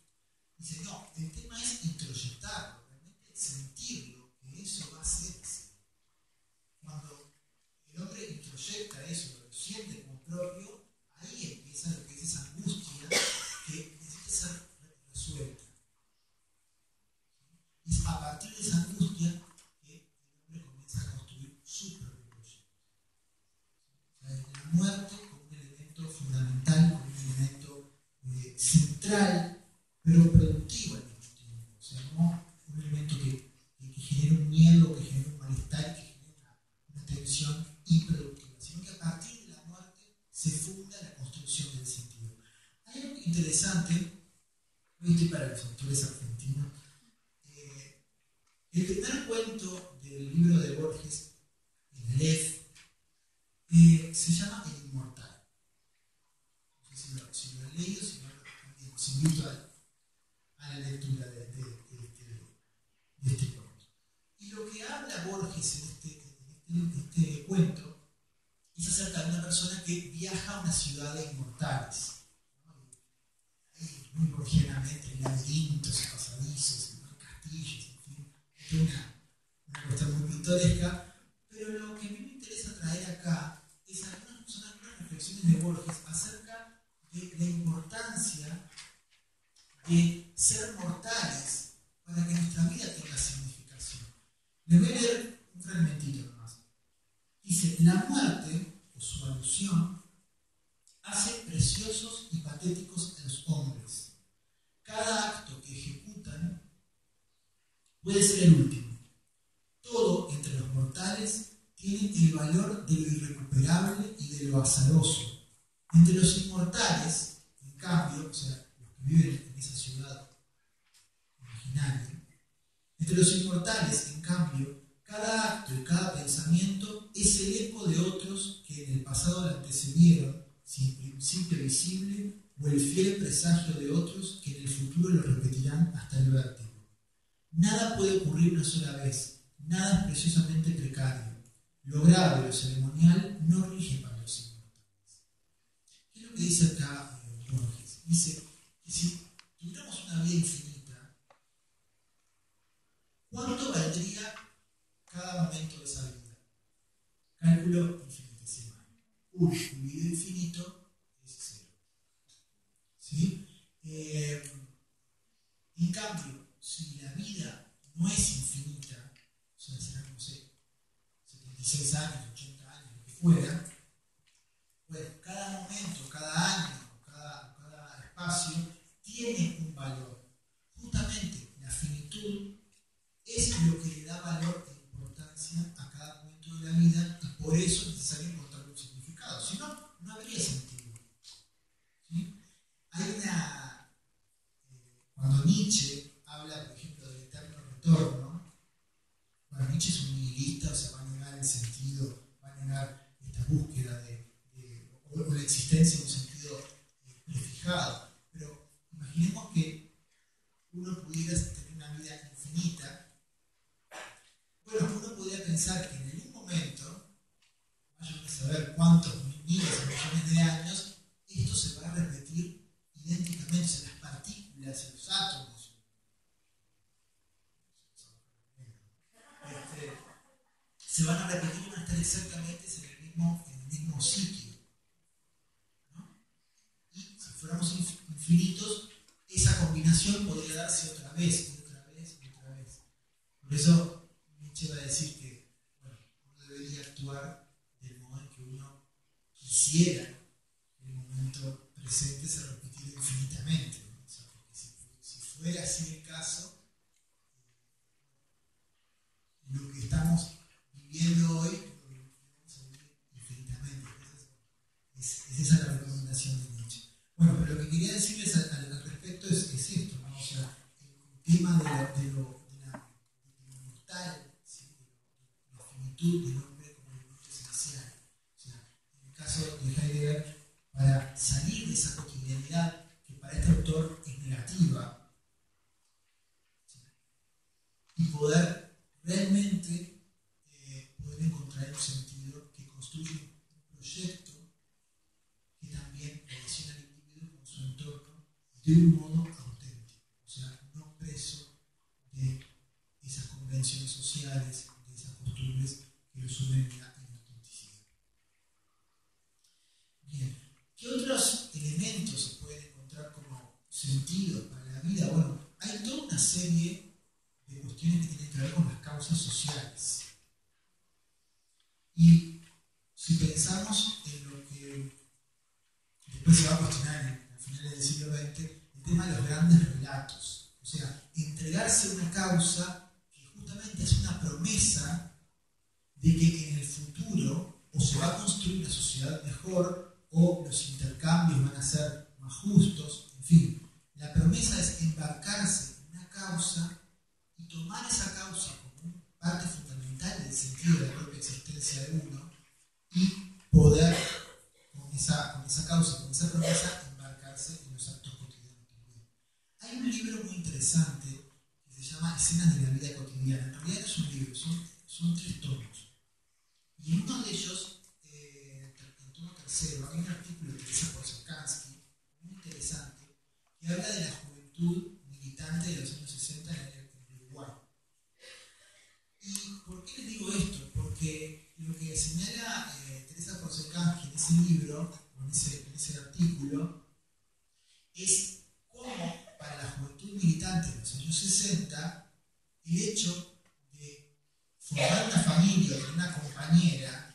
A: Dice, no, el tema es introyectarlo, realmente sentirlo, que eso va a ser así. Cuando el hombre introyecta eso, lo siente como propio, ahí empieza lo que es esa angustia que necesita ser resuelta. Y es a partir de esa angustia que el hombre comienza a construir su propio proyecto. O sea, la muerte como un elemento fundamental, como un elemento central, pero productivo al mismo tiempo. O sea, no un elemento que genere un miedo, que genere un malestar, que genere una tensión improductiva, sino que a partir de la muerte se funda la construcción del sentido. Hay algo interesante, para los autores argentinos. El primer cuento del libro de Borges, el Aleph, se llama El Inmortal. No sé si lo han leído, si no, os invito a la lectura de este cuento. Y lo que habla Borges en este cuento es acerca de una persona que viaja a una ciudad de inmortales. Muy borgianamente, laberintos, pasadizos, castillos, en fin, una cuestión muy pintoresca. Pero lo que a mí me interesa traer acá es algunas reflexiones de Borges acerca de la importancia de ser mortales para que nuestra vida tenga significación. Les voy a leer un fragmentito nomás. Dice, la muerte, o su alusión, hace preciosos y patéticos a los hombres. Cada acto que ejecutan puede ser el último. Todo entre los mortales tiene el valor de lo irrecuperable y de lo azaroso. Entre los inmortales, en cambio, o sea, los que viven en esa esa ciudad imaginaria. Entre los inmortales, en cambio, cada acto y cada pensamiento es el eco de otros que en el pasado le antecedieron, sin principio visible, o el fiel presagio de otros que en el futuro lo repetirán hasta el vértigo. Nada puede ocurrir una sola vez, nada es preciosamente precario. Lo grave, lo ceremonial, no rige para los inmortales. ¿Qué es lo que dice acá Borges? Dice que si tuviéramos una vida infinita, ¿cuánto valdría cada momento de esa vida? Cálculo infinitesimal. Un dividido infinito es cero. ¿Sí? En cambio, si la vida no es infinita, o sea, será, no sé, 76 años, 80 años, lo que fuera, bueno, cada momento, cada año, cada espacio tiene un valor. Justamente la finitud es lo que le da valor e importancia a cada momento de la vida y por eso es necesario encontrar un significado. Si no, no habría sentido. ¿Sí? Hay una... cuando Nietzsche habla, por ejemplo, del eterno retorno, bueno, Nietzsche es un nihilista, o sea, va a negar el sentido, va a negar esta búsqueda o la existencia de un sentido prefijado. Pero imaginemos que uno pudiera tener una vida infinita. Bueno, uno podría pensar que en algún momento, vaya a saber cuántos miles o millones de años, esto se va a repetir idénticamente, o sea, las partículas, los átomos, se van a repetir y van a estar exactamente en el mismo sitio. ¿No? Y si fuéramos infinitos, esa combinación podría darse otra vez, y otra vez, y otra vez. Por eso Nietzsche va a decir que bueno, uno debería actuar del modo en que uno quisiera que el momento presente se repitiera infinitamente. ¿No? O sea, porque si fuera así el caso, lo que estamos viviendo hoy, lo que vamos a vivir infinitamente. Es esa la recomendación de Nietzsche. Bueno, pero lo que quería decirles al respecto es esto, ¿no? O sea, el tema de lo mortal, ¿sí? De la finitud del hombre como elemento esencial. O sea, en el caso de Heidegger, para salir de esa cotidianidad que para este autor es negativa, ¿sí? Y poder realmente poder encontrar un sentido que construye un proyecto que también relaciona al individuo con su entorno de un modo auténtico, o sea, no preso de esas convenciones sociales, de esas costumbres que lo sumen a la autenticidad. Bien, ¿qué otros elementos se pueden encontrar como sentidos para la vida? Bueno, hay toda una serie de cuestiones que tienen que ver con las causas sociales. Y si pensamos en lo que después se va a cuestionar a finales del siglo XX, el tema de los grandes relatos. O sea, entregarse a una causa que justamente es una promesa de que en el futuro o se va a construir una sociedad mejor o los intercambios van a ser más justos, en fin. La promesa es embarcarse en una causa y tomar esa causa como parte fundamental del sentido de la propia existencia de uno y poder con esa causa, con esa promesa, embarcarse en los actos cotidianos también. Hay un libro muy interesante que se llama Escenas de la vida cotidiana. En realidad no es un libro, son 3 tomos. Y en uno de ellos, el tomo tercero, hay un artículo de Teresa Porzokansky, muy interesante, que habla de la juventud militante de los años 60 en Uruguay. ¿Y por qué les digo esto? Porque lo que señala Teresa Porzokansky en ese libro, o en ese artículo, es cómo para la juventud militante de los años 60, el hecho de formar una familia, tener una compañera,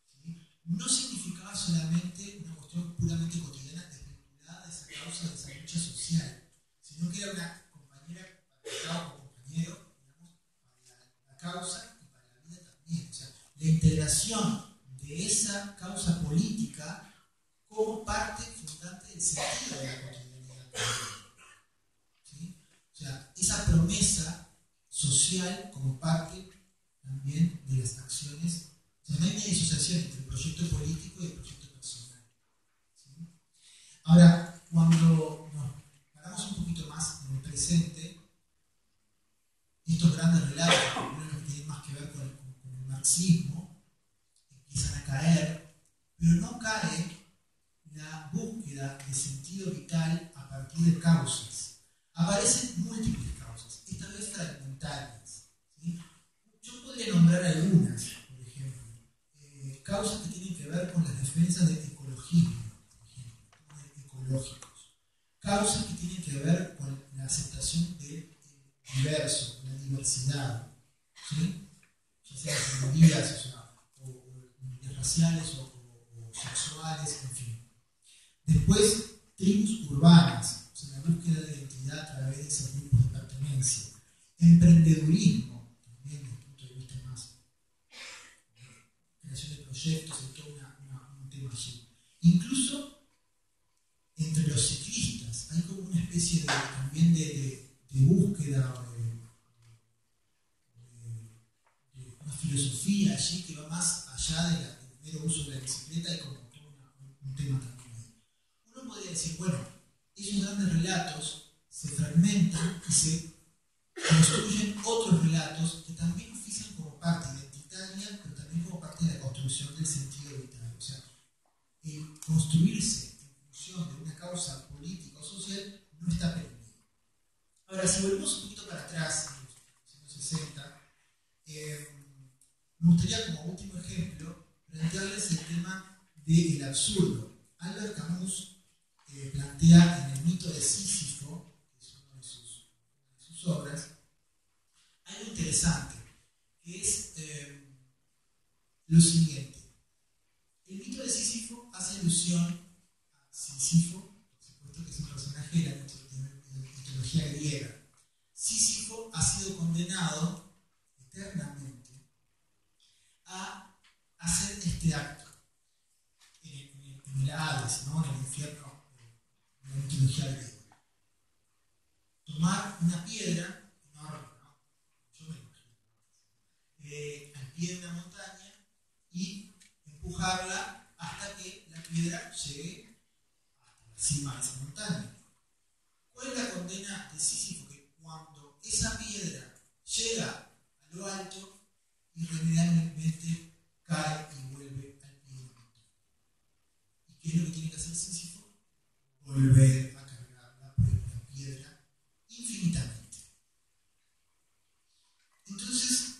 A: ¿sí? No significaba solamente una cuestión puramente cotidiana desvinculada de esa causa, de esa lucha social, sino que era una compañera para cada compañero, digamos, para la causa y para la vida también. O sea, la integración de esa causa política como parte fundante del sentido de la cotidianidad. esa promesa social como parte también de las acciones. O sea, no hay una disociación entre el proyecto político y el proyecto personal. ¿Sí? Ahora, cuando nos paramos un poquito más en el presente, estos grandes relatos, que tienen más que ver con el marxismo, empiezan a caer, pero no cae la búsqueda de sentido vital a partir de causas. Aparecen múltiples causas, esta vez fragmentarias. ¿Sí? Yo podría nombrar algunas, por ejemplo, causas que tienen que ver con las defensas del ecologismo, por ejemplo, ecológicos. Causas que tienen que ver con la aceptación del diverso, con la diversidad, ¿sí? Ya sea minorías, o minorías raciales o sexuales, en fin. Después, tribus urbanas, o sea, la búsqueda de identidad a través de esos grupos de pertenencia. Emprendedurismo, también desde el punto de vista más creación de proyectos y todo un tema allí. Incluso entre los ciclistas hay como una especie de, también de búsqueda de una filosofía allí que va más allá del mero uso de la bicicleta y como todo un tema también. Uno podría decir, bueno, esos grandes relatos se fragmentan y se construyen otros relatos que también ofician como parte identitaria, pero también como parte de la construcción del sentido vital. O sea, el construirse en función de una causa política o social no está permitido. Ahora, si volvemos un poquito para atrás, en los años 60, me gustaría como último ejemplo plantearles el tema del absurdo. Albert Camus plantea en el mito de Sísifo, que es una de sus obras, algo interesante, que es lo siguiente. El mito de Sísifo hace alusión a Sísifo, por supuesto que es un personaje de la mitología griega. Sísifo ha sido condenado eternamente a hacer este acto en el Hades, ¿no? En el infierno, en la mitología griega. Tomar una piedra enorme, ¿no? Yo me imagino, al pie de una montaña y empujarla hasta que la piedra llegue hasta la cima de esa montaña. ¿Cuál es la condena de Sísifo? Que cuando esa piedra llega a lo alto, irremediablemente cae y vuelve al pie de la montaña. ¿Y qué es lo que tiene que hacer Sísifo? Volver a cargar la piedra infinitamente. Entonces,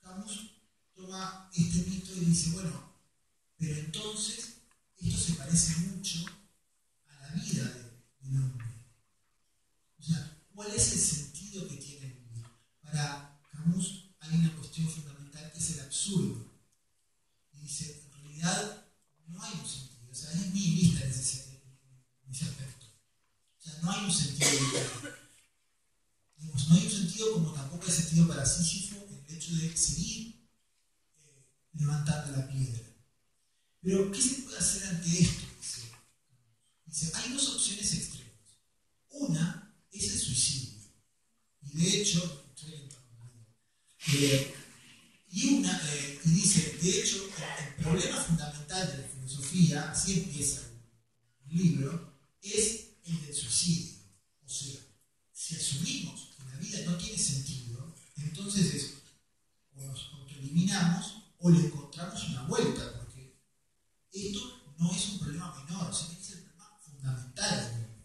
A: Camus toma este mito y dice, bueno, pero entonces esto se parece mucho a la vida del hombre. O sea, ¿cuál es el sentido que tiene vivir? Para Camus hay una cuestión fundamental que es el absurdo. Y dice, en realidad no hay un sentido. O sea, es nihilista en ese aspecto. O sea, no hay un sentido vital. No hay un sentido como tampoco hay sentido para Sísifo el hecho de seguir levantando la piedra. Pero, ¿qué se puede hacer ante esto? Dice, hay dos opciones extremas. Una es el suicidio. Y de hecho, y dice, de hecho, el problema fundamental de la filosofía, así empieza el libro, es el del suicidio. O sea, si asumimos que la vida no tiene sentido, entonces es o nos autoeliminamos o le encontramos una vuelta, porque esto no es un problema menor, sino que es el problema fundamental del hombre.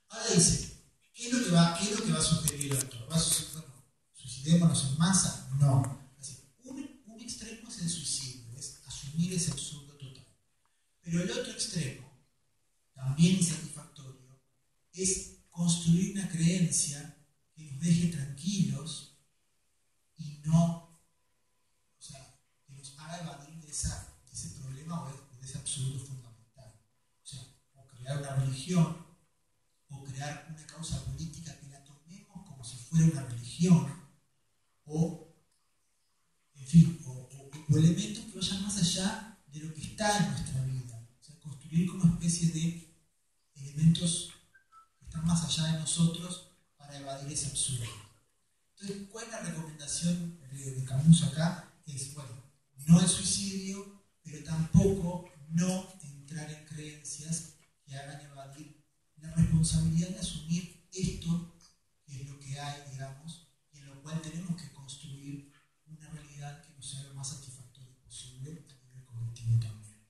A: Ahora dice, ¿qué es lo que va a sugerir el autor? ¿Va a sugerir, bueno, suicidémonos en masa? No. Así, un extremo es el suicidio, es asumir ese absurdo total. Pero el otro extremo, también insatisfactorio, es construir una creencia que nos deje tranquilos y no, o sea, que nos haga evadir de ese problema o de ese absurdo fundamental. O sea, o crear una religión, o crear una causa política que la tomemos como si fuera una religión, o, en fin, o elementos que vayan más allá de lo que está en nuestra vida. O sea, construir como especie de elementos que están más allá de nosotros para para evadir ese absurdo. Entonces, ¿cuál es la recomendación de Camus acá? Es, bueno, no el suicidio, pero tampoco no entrar en creencias que hagan evadir la responsabilidad de asumir esto, que es lo que hay, digamos, y en lo cual tenemos que construir una realidad que nos sea lo más satisfactoria posible a nivel cognitivo también.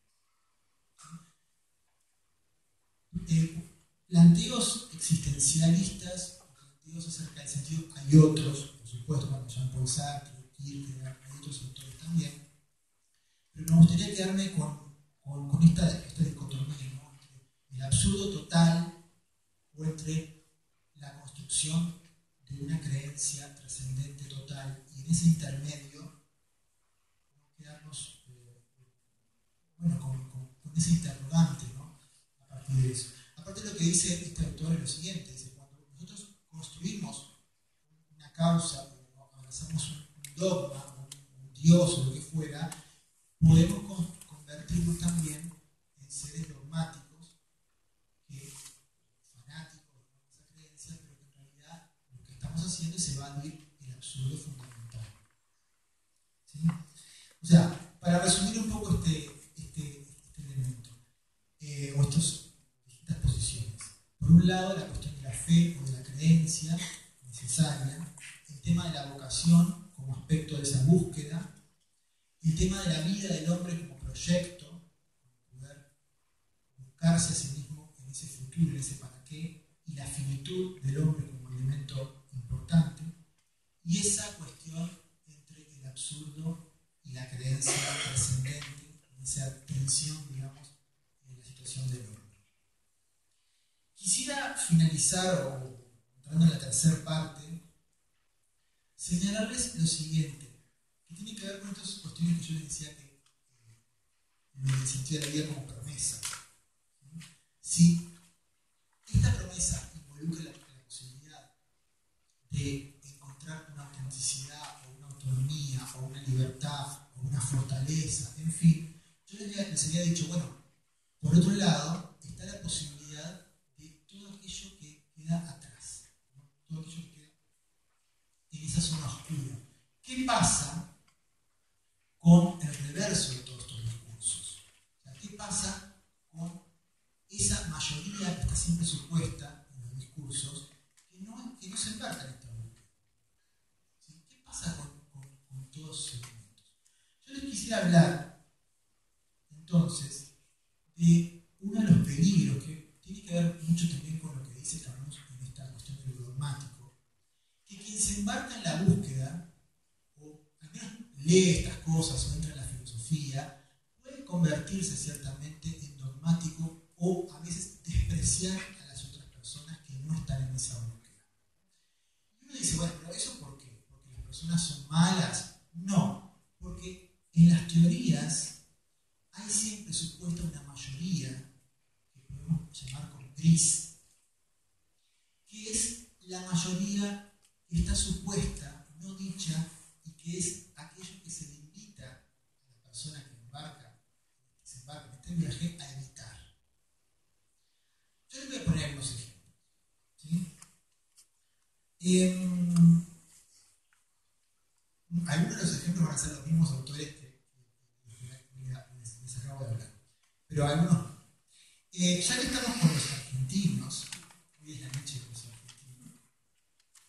A: Planteos existencialistas, planteos acerca del sentido, hay otros, por supuesto, como Jean-Paul Sartre, Kierkegaard, hay otros autores también, pero me gustaría quedarme con esta dicotomía, ¿no? Entre el absurdo total o entre la construcción de una creencia trascendente total, y en ese intermedio quedarnos con ese interrogante, ¿no? A partir de eso. Aparte, lo que dice este autor es lo siguiente: dice, cuando nosotros construimos una causa, o abrazamos un dogma, un dios o lo que fuera, podemos convertirnos también en seres dogmáticos, fanáticos de esa creencia, pero que en realidad lo que estamos haciendo es evadir el absurdo fundamental. ¿Sí? O sea, para resumir un poco este elemento, o estas distintas posiciones. Por un lado, la cuestión de la fe o de la creencia necesaria, el tema de la vocación como aspecto de esa búsqueda, el tema de la vida del hombre como proyecto, poder buscarse a sí mismo en ese futuro, en ese para qué, y la finitud del hombre como elemento importante, y esa cuestión entre el absurdo y la creencia trascendente, esa tensión, digamos, en la situación del hombre. Quisiera finalizar, o entrando en la tercera parte, señalarles lo siguiente, que tiene que ver con estas cuestiones que yo les decía que en el sentido de la vida como promesa. Si esta promesa involucra la posibilidad de encontrar una autenticidad, o una autonomía, o una libertad, o una fortaleza, en fin, yo les había dicho, bueno, por otro lado está la posibilidad de todo aquello que queda atrás, ¿no? Todo aquello que queda en esa zona oscura. ¿Qué pasa con el reverso de todos estos discursos? O sea, ¿qué pasa con esa mayoría que está siempre supuesta en los discursos que no se embarca en esta búsqueda? ¿Sí? ¿Qué pasa con todos esos elementos? Yo les quisiera hablar entonces de uno de los peligros que tiene que ver mucho también con lo que dice Camus en esta cuestión de lo dogmático, que quien se embarca en la búsqueda, o al menos lee estas cosas o entra en la filosofía, puede convertirse ciertamente en dogmático o a veces despreciar a las otras personas que no están en esa búsqueda. Y uno dice, bueno, pero ¿eso por qué? ¿Porque las personas son malas? No, porque en las teorías hay siempre supuesta una mayoría que podemos llamar como gris, que es la mayoría que está supuesta, no dicha, y que es aquello que se le invita a la persona que se embarca en este viaje a evitar. Yo les voy a poner algunos ejemplos. ¿Sí? Algunos de los ejemplos van a ser los mismos autores que les acabo de hablar, pero algunos no. Ya que estamos con los argentinos, hoy es la noche de los argentinos,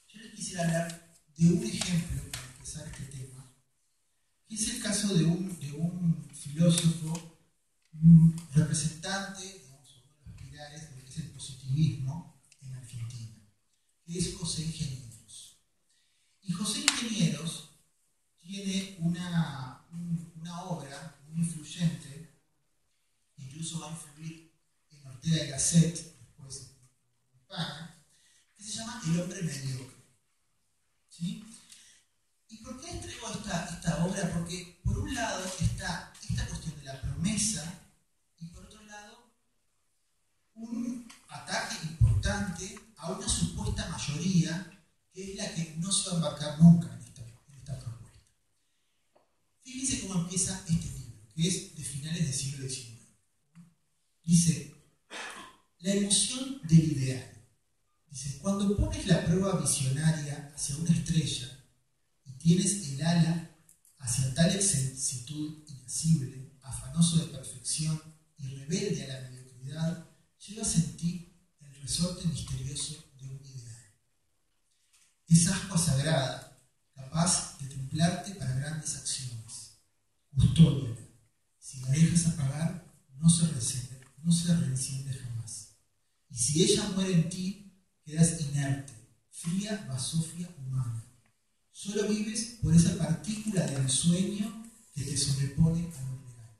A: yo les quisiera hablar de un ejemplo para empezar este tema, que es el caso de un filósofo representante, digamos, uno de los pilares de lo que es el positivismo en Argentina, que es José Ingenieros. Y José Ingenieros tiene una obra muy influyente, incluso va a influir en Ortega y Gasset, después en España, que se llama El hombre mediocre. ¿Sí? ¿Y por qué traigo esta obra? Porque por un lado está esta cuestión de la promesa y por otro lado un ataque importante a una supuesta mayoría que es la que no se va a embarcar nunca en esta propuesta. Fíjense cómo empieza este libro, que es de finales del siglo XIX. Dice, la emoción del ideal. Dice Dice, cuando pones la prueba visionaria hacia una estrella y tienes el ala hacia tal excelsitud inacible, afanoso de perfección y rebelde a la mediocridad, llevas en ti el resorte misterioso de un ideal. Es ascua sagrada, capaz de templarte para grandes acciones. Custódiala. Si la dejas apagar, no se reenciende jamás. Y si ella muere en ti, quedas inerte, fría basofia humana. Solo vives por esa partícula del sueño que te sobrepone a lo real.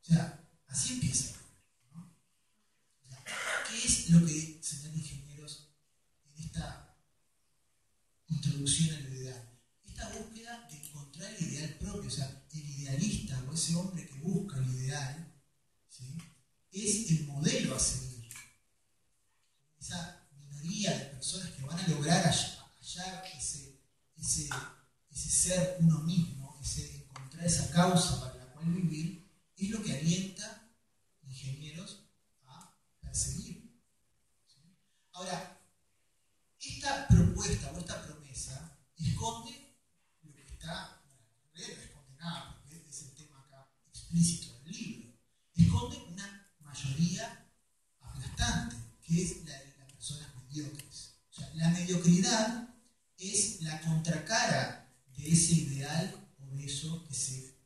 A: O sea, así empieza. ¿No? O sea, ¿qué es lo que señalan ingenieros en esta introducción al ideal? Esta búsqueda de encontrar el ideal propio, o sea, el idealista o ese hombre que busca el ideal, ¿sí?, es el modelo a seguir. Esa minoría de personas que van a lograr hallar ese ser uno mismo, encontrar esa causa para la cual vivir, es lo que alienta ingenieros a perseguir. ¿Sí? Ahora, esta propuesta o esta promesa esconde lo que está, no esconde nada, porque es el tema acá explícito del libro, esconde una mayoría aplastante, que es la de las personas mediocres. O sea, la mediocridad es la contracara de ese ideal o de eso que se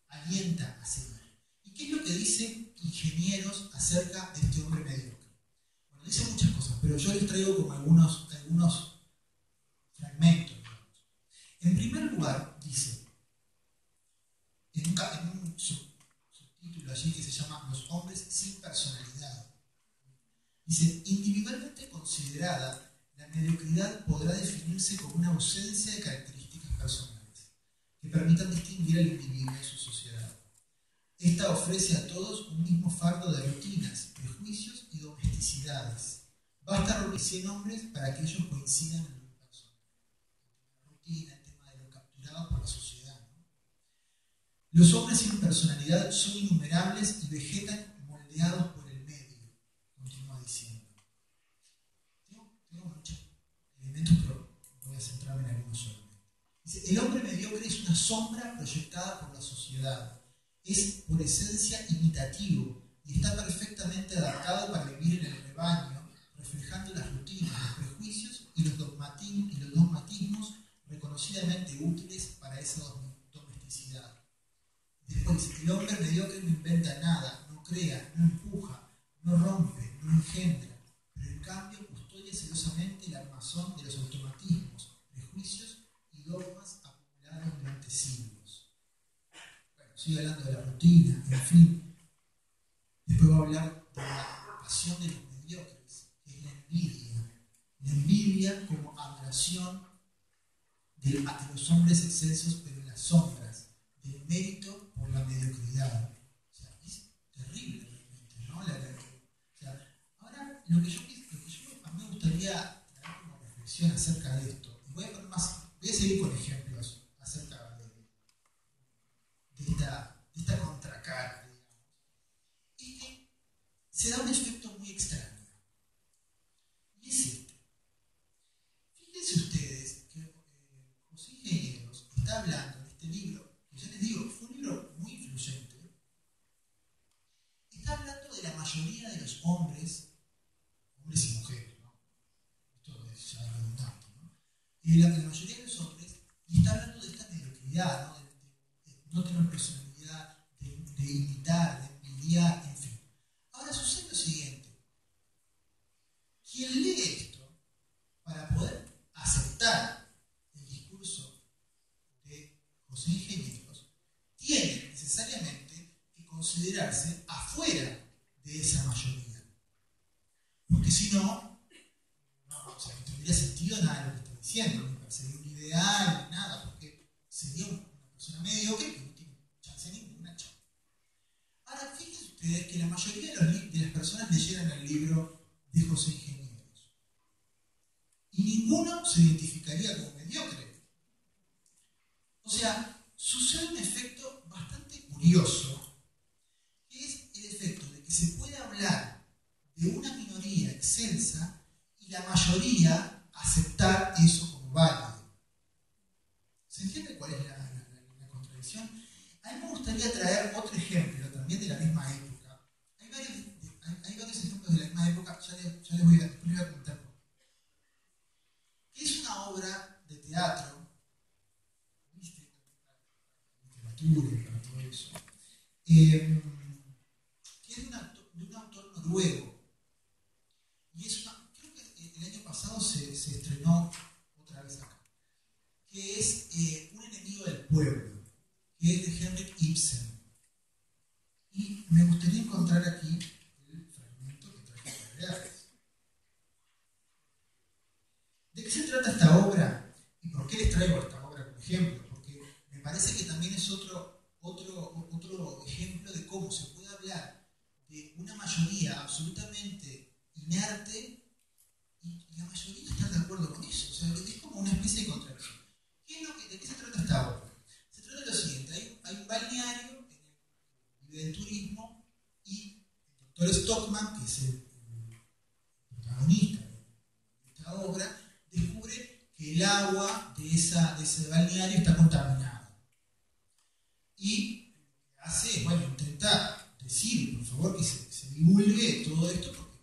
A: alienta a seguir. ¿Y qué es lo que dicen ingenieros acerca de este hombre mediocre? Bueno, dice muchas cosas, pero yo les traigo como algunos fragmentos. En primer lugar, dice, en un subtítulo allí que se llama Los hombres sin personalidad, dice, individualmente considerada, la mediocridad podrá definirse como una ausencia de características personales que permitan distinguir al individuo en su sociedad. Esta ofrece a todos un mismo fardo de rutinas, prejuicios y domesticidades. Basta reunir 100 hombres para que ellos coincidan en una persona. La rutina, el tema de lo capturado por la sociedad, ¿no? Los hombres sin personalidad son innumerables y vegetan moldeados por el medio, continúa diciendo. Tengo muchos elementos, pero voy a centrarme en algunos solamente. Dice, el hombre mediocre es una sombra proyectada por la sociedad. Es por esencia imitativo y está perfectamente adaptado para vivir en el rebaño, reflejando las rutinas, los prejuicios y los dogmatismos reconocidamente útiles para esa domesticidad. Después dice, el hombre mediocre no inventa nada, no crea, no empuja, no rompe, no engendra, pero en cambio custodia celosamente el armazón de los automatismos, prejuicios y dogmas acumulados durante siglos. Bueno, sigue hablando de la rutina, en fin. Después va a hablar de la pasión de los mediocres, que es la envidia. La envidia como adoración de los hombres excelsos, pero en las sombras, del mérito por la mediocridad. O sea, es terrible realmente, ¿no? O sea, ahora, a mí me gustaría traer como reflexión acerca de esto, y voy a seguir con ejemplos acerca de esta contracara, digamos. Y que se da un efecto muy extraño. Y es este. Fíjense ustedes que José Ingenieros está hablando en este libro, que ya les digo, fue un libro muy influyente. Está hablando de la mayoría de los hombres y mujeres, ¿no? Esto es ya redundante, ¿no? Y la mayoría de los hombres, y está hablando de esta mediocridad, ¿no? De no tener personalidad, de imitar, de envidiar, en fin. Ahora sucede lo siguiente. Quien lee esto, para poder aceptar el discurso de José Ingenieros, tiene necesariamente que considerarse afuera de esa mayoría. Porque si no, o sea, no tendría sentido nada de lo que estoy diciendo, ni perseguir un ideal, ni nada, porque sería una persona mediocre que no tiene chance ninguna. Ahora, fíjense ustedes que la mayoría de las personas leyeron el libro de José Ingenieros. Y ninguno se identificaría como mediocre. O sea, sucede un efecto bastante curioso, que es el efecto de que se puede hablar de una minoría excelsa y y la mayoría aceptar eso como válido. ¿Se entiende cuál es la contradicción? A mí me gustaría traer otro ejemplo, también de la misma época. Hay varios ejemplos de la misma época, ya les voy a comentar. ¿Qué es una obra de teatro? ¿Viste? Literatura, para todo eso. Que es de un autor noruego. Y es creo que el año pasado se estrenó otra vez acá. Que es Un enemigo del pueblo, que es de Henrik Ibsen. Y me gustaría encontrar aquí el fragmento que traje para leerles. ¿De qué se trata esta obra? ¿Y por qué les traigo esta obra como ejemplo? Porque me parece que también es otro ejemplo de cómo se puede hablar de una mayoría absolutamente inerte y la mayoría está de acuerdo con eso. O sea, es como una especie de contradicción. ¿De qué se trata esta obra? Se trata de lo siguiente: hay un balneario en el nivel del turismo y el doctor Stockman, que es el protagonista de esta obra, descubre que el agua de ese balneario está contaminada. Y lo que hace es, intentar decir, por favor, que se divulgue todo esto porque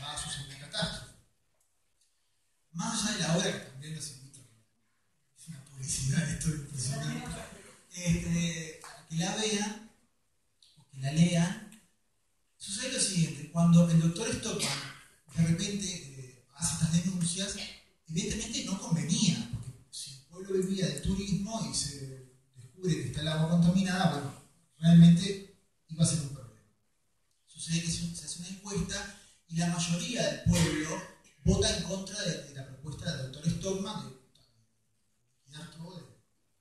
A: va a suceder una catástrofe. Más allá de la obra, que también los invito a que es una publicidad, esto es impresionante, a que la vean o que la lean. Sucede lo siguiente: cuando el doctor Stockman de repente hace estas denuncias, evidentemente no convenía, porque si el pueblo vivía del turismo y se descubre que está el agua contaminada, realmente iba a ser un problema. Sucede que se hace una encuesta y la mayoría del pueblo vota en contra de la propuesta del doctor Stockman de tirar todo, de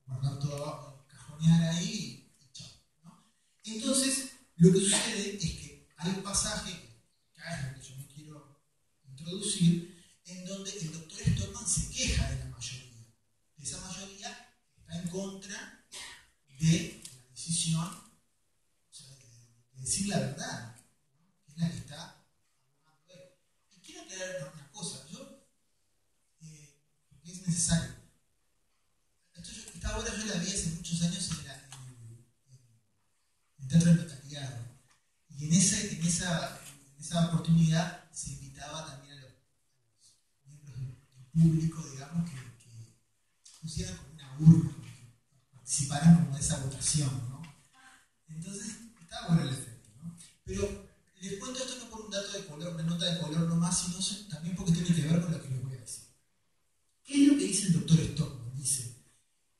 A: guardar todo abajo, cajonear ahí y chao, ¿no? Entonces, lo que sucede es que hay un pasaje, que acá es lo que yo me quiero introducir, en donde el doctor Stockman se queja de la mayoría. Esa mayoría está en contra de la decisión, o sea, de decir la verdad, ¿no? Que es la que está abogando él. Y quiero aclarar una cosa: porque es necesario. Esta obra yo la vi hace muchos años en el Teatro del Metaliado. Y en esa oportunidad se invitaba también a los miembros del público, digamos, que pusieran como una urna, que participaran como de esa votación, ¿no? Entonces, estaba bueno el efecto, ¿no? Pero les cuento esto no por un dato de color, una nota de color nomás, sino también porque tiene que ver con lo que les voy a decir. ¿Qué es lo que dice el doctor Stockman? Dice: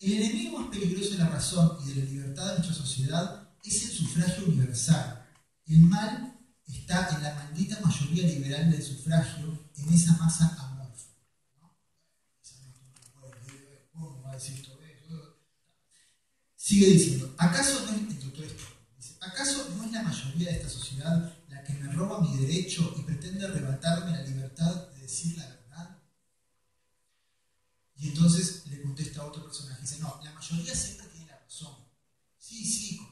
A: el enemigo más peligroso de la razón y de la libertad de nuestra sociedad es el sufragio universal. El mal está en la maldita mayoría liberal del sufragio, en esa masa amorfa, ¿no? ¿Cómo va a decir todo eso? Sigue diciendo: ¿acaso no es el doctor Stockman? Dice: ¿acaso no es la mayoría de esta sociedad la que me roba mi derecho y pretende arrebatarme la libertad de decir la verdad? Y entonces le contesta a otro personaje, dice: no, la mayoría siempre tiene la razón. Sí,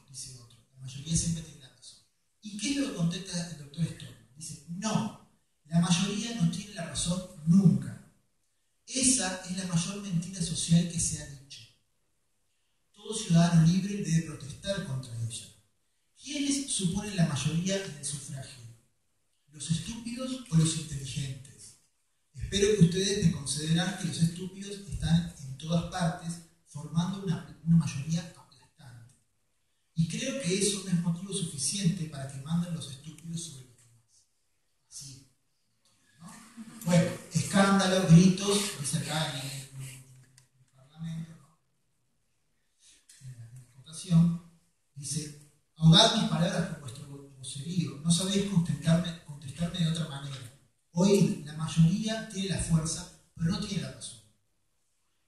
A: dice otro, la mayoría siempre tiene la razón. ¿Y qué es lo que contesta el doctor Stockman? Dice: no, la mayoría no tiene la razón nunca. Esa es la mayor mentira social que se ha dicho. Todo ciudadano libre debe protestar contra ella. ¿Quiénes suponen la mayoría en el sufragio? ¿Los estúpidos o los inteligentes? Espero que ustedes me concederán que los estúpidos están en todas partes, formando una mayoría aplastante. Y creo que eso no es motivo suficiente para que manden los estúpidos sobre los demás. Así, ¿no? Bueno, escándalo, gritos, dice acá en el Parlamento, ¿no? En la votación, dice: ahogad mis palabras con vuestro vocerío, no sabéis contestarme de otra manera. Hoy la mayoría tiene la fuerza, pero no tiene la razón.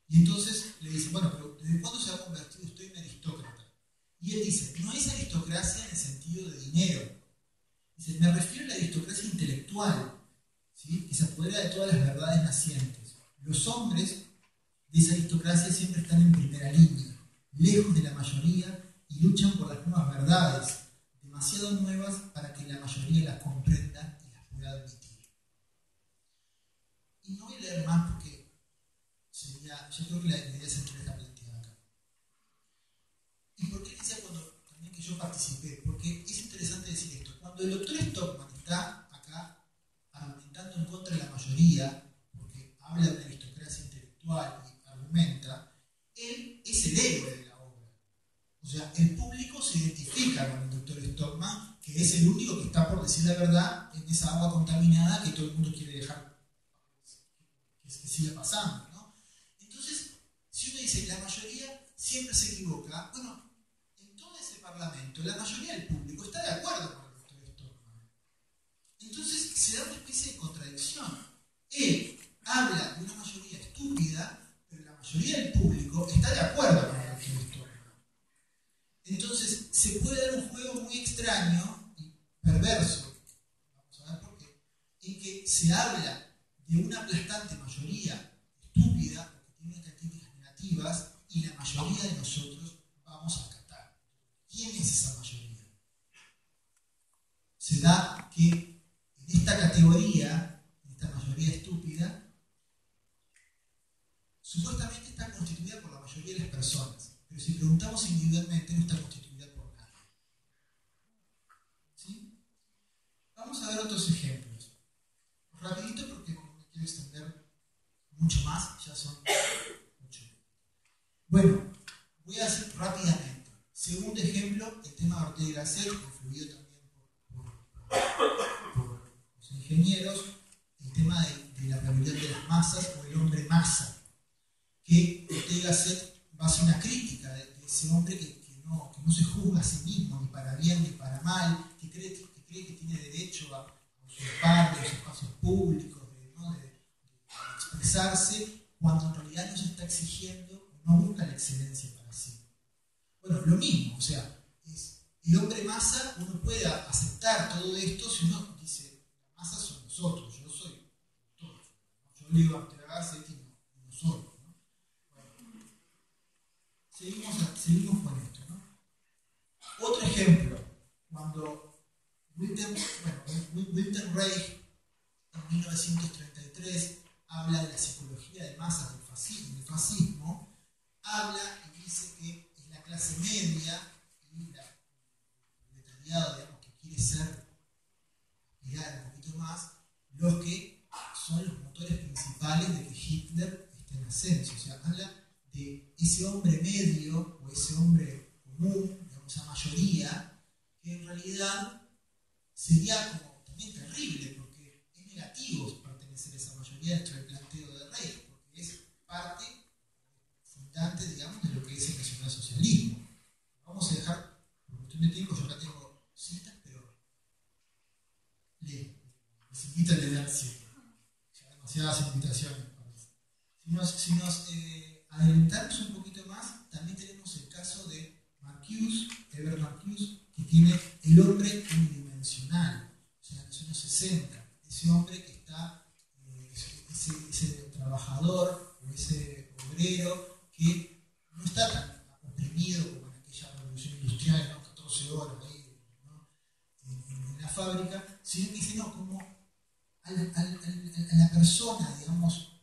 A: Y entonces le dice: bueno, pero ¿desde cuándo se ha convertido usted en aristócrata? Y él dice: no es aristocracia en el sentido de dinero. Dice: me refiero a la aristocracia intelectual, ¿sí? Que se apodera de todas las verdades nacientes. Los hombres de esa aristocracia siempre están en primera línea, lejos de la mayoría, y luchan por las nuevas verdades, demasiado nuevas para que la mayoría las comprenda y las pueda admitir. Y no voy a leer más porque yo creo que la idea central está planteada acá. ¿Y por qué decía también que yo participé? Porque es interesante decir esto. Cuando el doctor Stockman está acá argumentando en contra de la mayoría, porque habla de una aristocracia intelectual y argumenta, él es el héroe de la obra. O sea, el público se identifica con el doctor Stockman, que es el único que está por decir la verdad en esa agua contaminada que todo el mundo quiere dejar que siga pasando, ¿no? Entonces, si uno dice la mayoría siempre se equivoca, bueno, en todo ese parlamento la mayoría del público está de acuerdo con el doctor Stockman. Entonces se da una especie de contradicción. Él habla de una mayoría estúpida, pero la mayoría del público está de acuerdo con el doctor Stockman. Entonces se puede dar un juego muy extraño y perverso, vamos a ver por qué, en que se habla de una aplastante mayoría estúpida, que tiene características negativas, y la mayoría de nosotros vamos a acatar. ¿Quién es esa mayoría? Se da que en esta categoría, en esta mayoría estúpida, supuestamente está constituida por la mayoría de las personas, pero si preguntamos individualmente no está constituida por nadie. ¿Sí? Vamos a ver otros ejemplos. Rapidito porque no me quiero extender mucho más, ya son 8. Bueno, voy a hacer rápidamente. Segundo ejemplo, el tema de Ortega y Gasset, influido también por los ingenieros, el tema de la rebelión de las masas o el hombre masa, que Ortega y Gasset va a hacer una crítica de ese hombre que no se juzga a sí mismo, ni para bien ni para mal, que cree que tiene derecho a usurpar de los espacios públicos, de expresarse, cuando en realidad no se está exigiendo, no busca la excelencia para sí. Bueno, lo mismo, o sea, el hombre masa, uno puede aceptar todo esto si uno dice, la masa son nosotros, yo soy todo, ¿no? Yo leo a Ortega y Gasset y no soy, ¿no? Bueno, seguimos con esto, ¿no? Otro ejemplo, cuando Wilhelm Reich en 1933 habla de la psicología de masas del fascismo, habla y dice que es la clase media y el proletariado, digamos, que quiere aspirar un poquito más, los que son los motores principales de que Hitler esté en ascenso. O sea, habla de ese hombre medio o ese hombre común, digamos, esa mayoría, que en realidad sería como también terrible, porque es negativo pertenecer a esa mayoría dentro del planteo de Reich, porque es parte fundante, digamos, de lo que es el nacionalsocialismo. Vamos a dejar, por cuestión de tiempo, yo acá tengo citas, pero les invito a leer siempre. Ya demasiadas invitaciones. Si nos adelantamos un poquito más, también tenemos el caso de Marcuse, Herbert Marcuse, que tiene el hombre unidimensional, o sea, en los años 60, ese hombre que está, ese trabajador o ese obrero que no está tan oprimido como en aquella revolución industrial, ¿no? 14 horas ahí, ¿no? en la fábrica, sino que dice, no, como a la persona, digamos,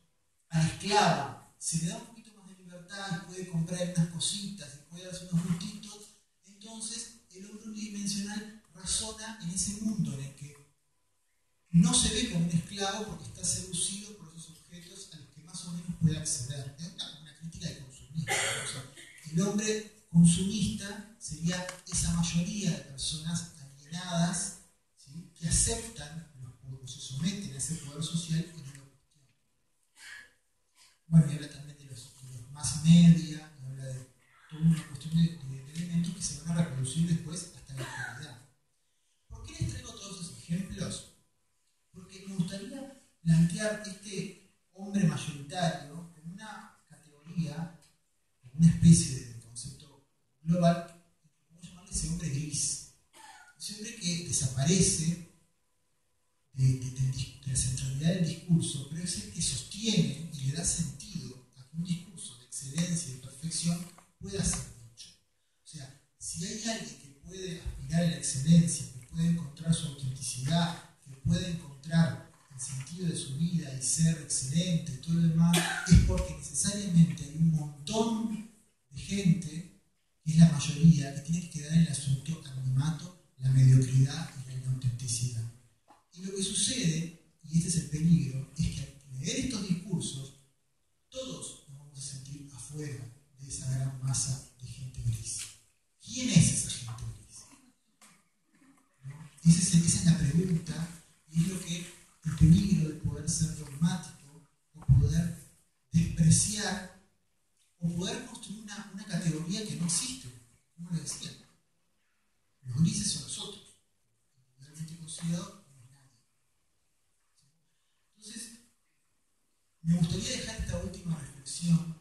A: al esclavo, se le da un poquito más de libertad y puede comprar unas cositas y puede hacer unos gustitos, entonces el hombre unidimensional razona en ese mundo en el que no se ve como un esclavo porque está seducido por esos objetos a los que más o menos puede acceder. Es una crítica del consumismo. O sea, el hombre consumista sería esa mayoría de personas alienadas, ¿sí?, que aceptan o se someten a ese poder social y no lo cuestionan. Bueno, y habla también de los más media, y habla de toda una cuestión de elementos que se van a reproducir después hasta la actualidad. ¿Por qué les traigo todos esos ejemplos? Porque me gustaría plantear este hombre mayoritario como una categoría, como una especie de concepto global, vamos a llamarle ese hombre gris. Ese hombre que desaparece de la centralidad del discurso, pero es el que sostiene y le da sentido a que un discurso de excelencia y de perfección pueda ser dicho. O sea, si hay alguien que puede aspirar a la excelencia, que puede encontrar su autenticidad, que puede encontrar el sentido de su vida y ser excelente, y todo lo demás, es porque necesariamente hay un montón de gente, que es la mayoría, que tiene que quedar en el asunto anonimato, la mediocridad y la inautenticidad. Y lo que sucede, y este es el peligro, es que al leer estos discursos, todos nos vamos a sentir afuera de esa gran masa de gente gris. ¿Quién es esa gente gris? ¿No? Esa es la pregunta, y es lo que el peligro de poder ser dogmático, o poder despreciar, o poder construir una categoría que no existe. Como les decía, los grises son nosotros, realmente considerados como nadie. Entonces, me gustaría dejar esta última reflexión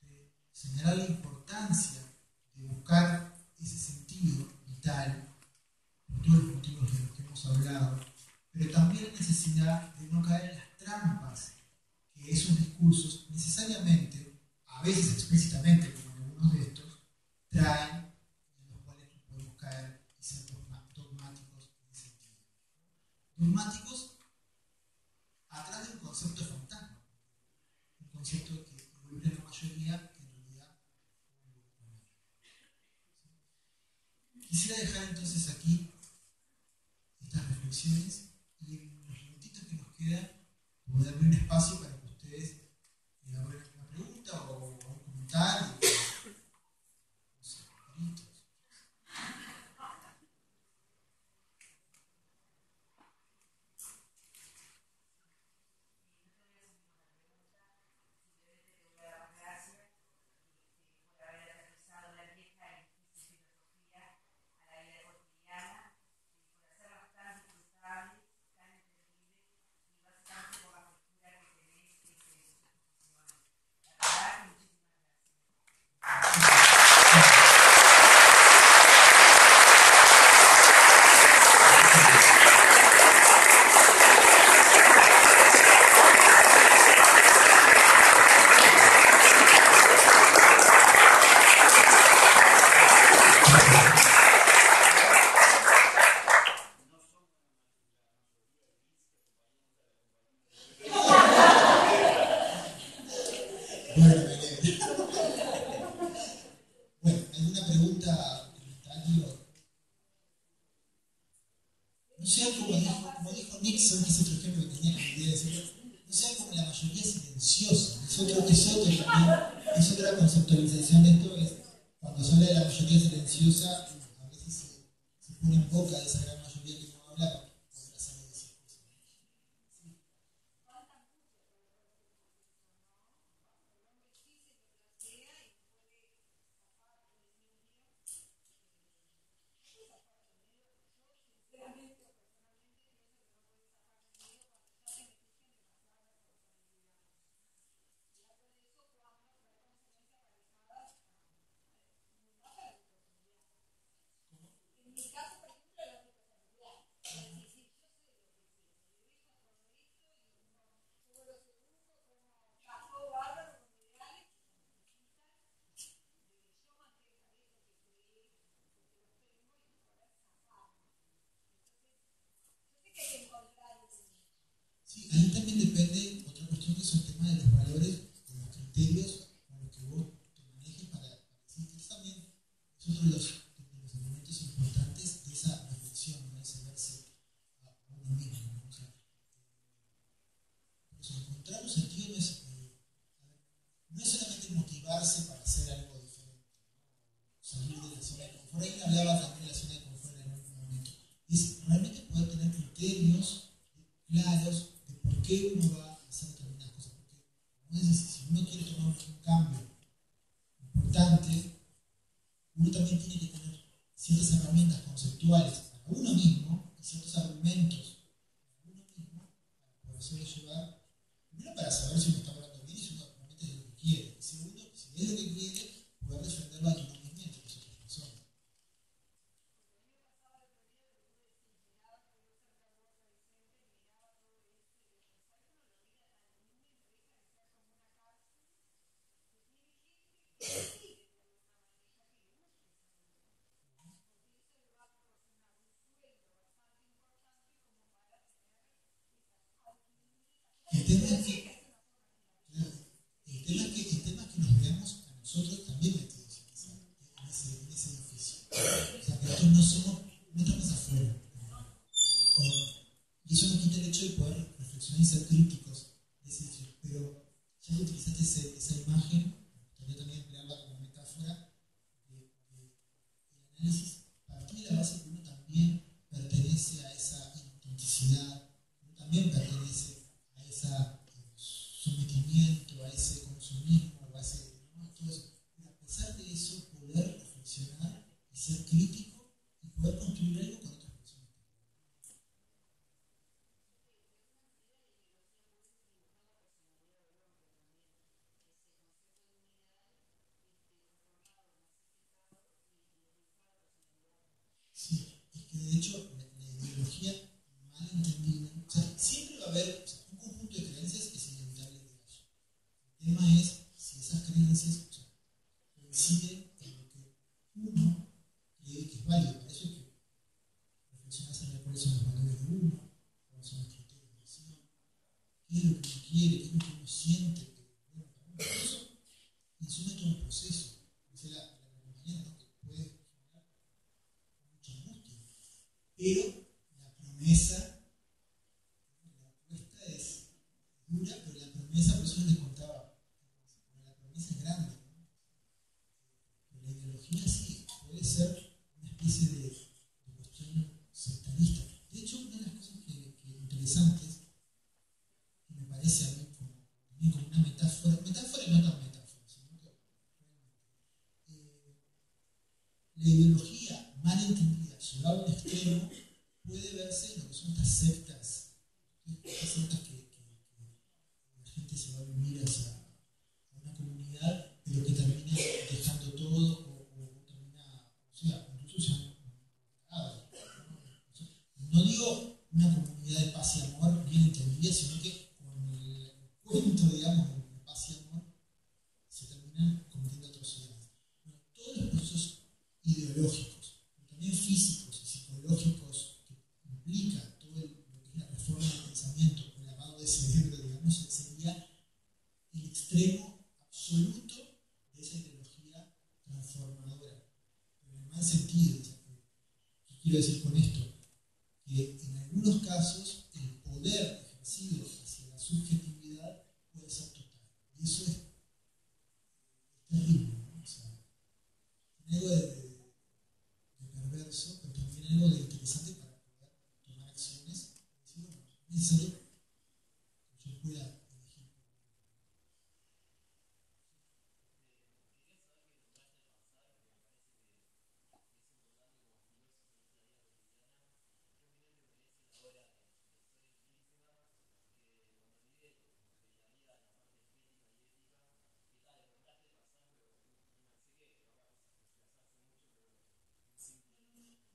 A: de señalar la importancia de buscar ese sentido vital, por todos los motivos de los que hemos hablado, pero también la necesidad de no caer en las trampas que esos discursos necesariamente, a veces explícitamente, como en algunos de estos, traen, y en los cuales podemos caer y ser dogmáticos en ese sentido. Dogmáticos atrás de un concepto fantasma, un concepto que involucra a la mayoría, que en realidad no involucra a nadie. Quisiera dejar entonces aquí estas reflexiones y en los minutitos que nos quedan poder abrir un espacio para que ustedes elaboren una pregunta o un comentario, no sé, comentarios. Bueno, me alegro. Bueno, ¿alguna pregunta digo, no sea como dijo Nixon, que es otro ejemplo que tenía la idea de decir, no sea como la mayoría silenciosa, es otra conceptualización de esto, es cuando se habla de la mayoría silenciosa, a veces se pone en boca de esa gran mayoría que no habla, por razón de decir cosas. Ya que utilizaste esa imagen, me gustaría también emplearla como metáfora de análisis, partir de la base que uno también pertenece a esa identidad, uno también pertenece a ese sometimiento, a ese consumismo, a ese, ¿no? Todo eso. Y a pesar de eso, poder reflexionar y ser crítico y poder construir algo con otras personas. Sí, es que de hecho la ideología mal entendida, o sea, siempre va a haber, o sea, un conjunto de creencias es inevitable que haya. El tema es si esas creencias, o sea, coinciden en lo que uno cree que es válido. Para eso es que reflexionar sobre cuáles son los valores de uno, cuáles son los criterios de acción, qué es lo que uno quiere, qué es lo que uno siente, que, bueno, para uno. Eso insume todo un proceso. Dice la compañera, ¿no? Que puede generar mucha angustia. Pero la promesa, la apuesta es dura, pero la promesa, por eso les contaba, la promesa es grande, ¿no? Pero la ideología sí puede ser una especie de cuestión sectarista. De hecho, una de las cosas que interesantes, que me parece a mí también como una metáfora, metáfora y no tan metáfora, sino que la ideología mal entendida, llevada a un extremo, puede verse en lo que son estas sectas que la gente se va a vivir hacia una comunidad, pero que termina dejando todo o termina, o sea, incluso se han no digo una comunidad de paz y amor bien entendida, sino que con el cuento, digamos, de paz y amor, se terminan cometiendo atrocidades. Bueno, todos los procesos ideológicos, pero también físicos y psicológicos que implica todo lo que es la reforma del pensamiento, el lavado de cerebro, digamos, sería el extremo absoluto de esa ideología transformadora. Pero en el mal sentido, ¿qué quiero decir con esto? Que en algunos casos el poder ejercido hacia la subjetividad puede ser total. Y eso es terrible, ¿no? O sea, tiene algo de perverso, pero también algo de interesante para poder tomar acciones. Y decir, bueno, es necesario que yo pueda elegir.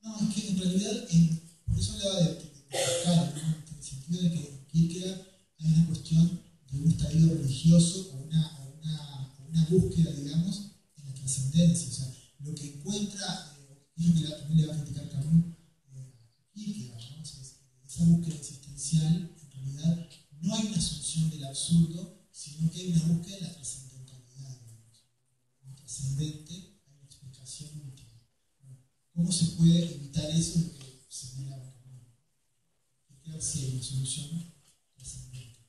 A: No, es que en realidad, por eso hablaba de buscar, ¿no? En el sentido de que en Kierkegaard hay una cuestión de un estadio religioso o una búsqueda, digamos, en la trascendencia. O sea, lo que encuentra, es lo que también le va a criticar Camus a Kierkegaard, ¿no? O sea, esa búsqueda existencial, en realidad, no hay una asunción del absurdo, sino que hay una búsqueda de la trascendentalidad, digamos. En lo trascendente hay una explicación última. ¿Cómo se puede evitar eso? Lo que señalaba, que ver si hay una solución trascendente.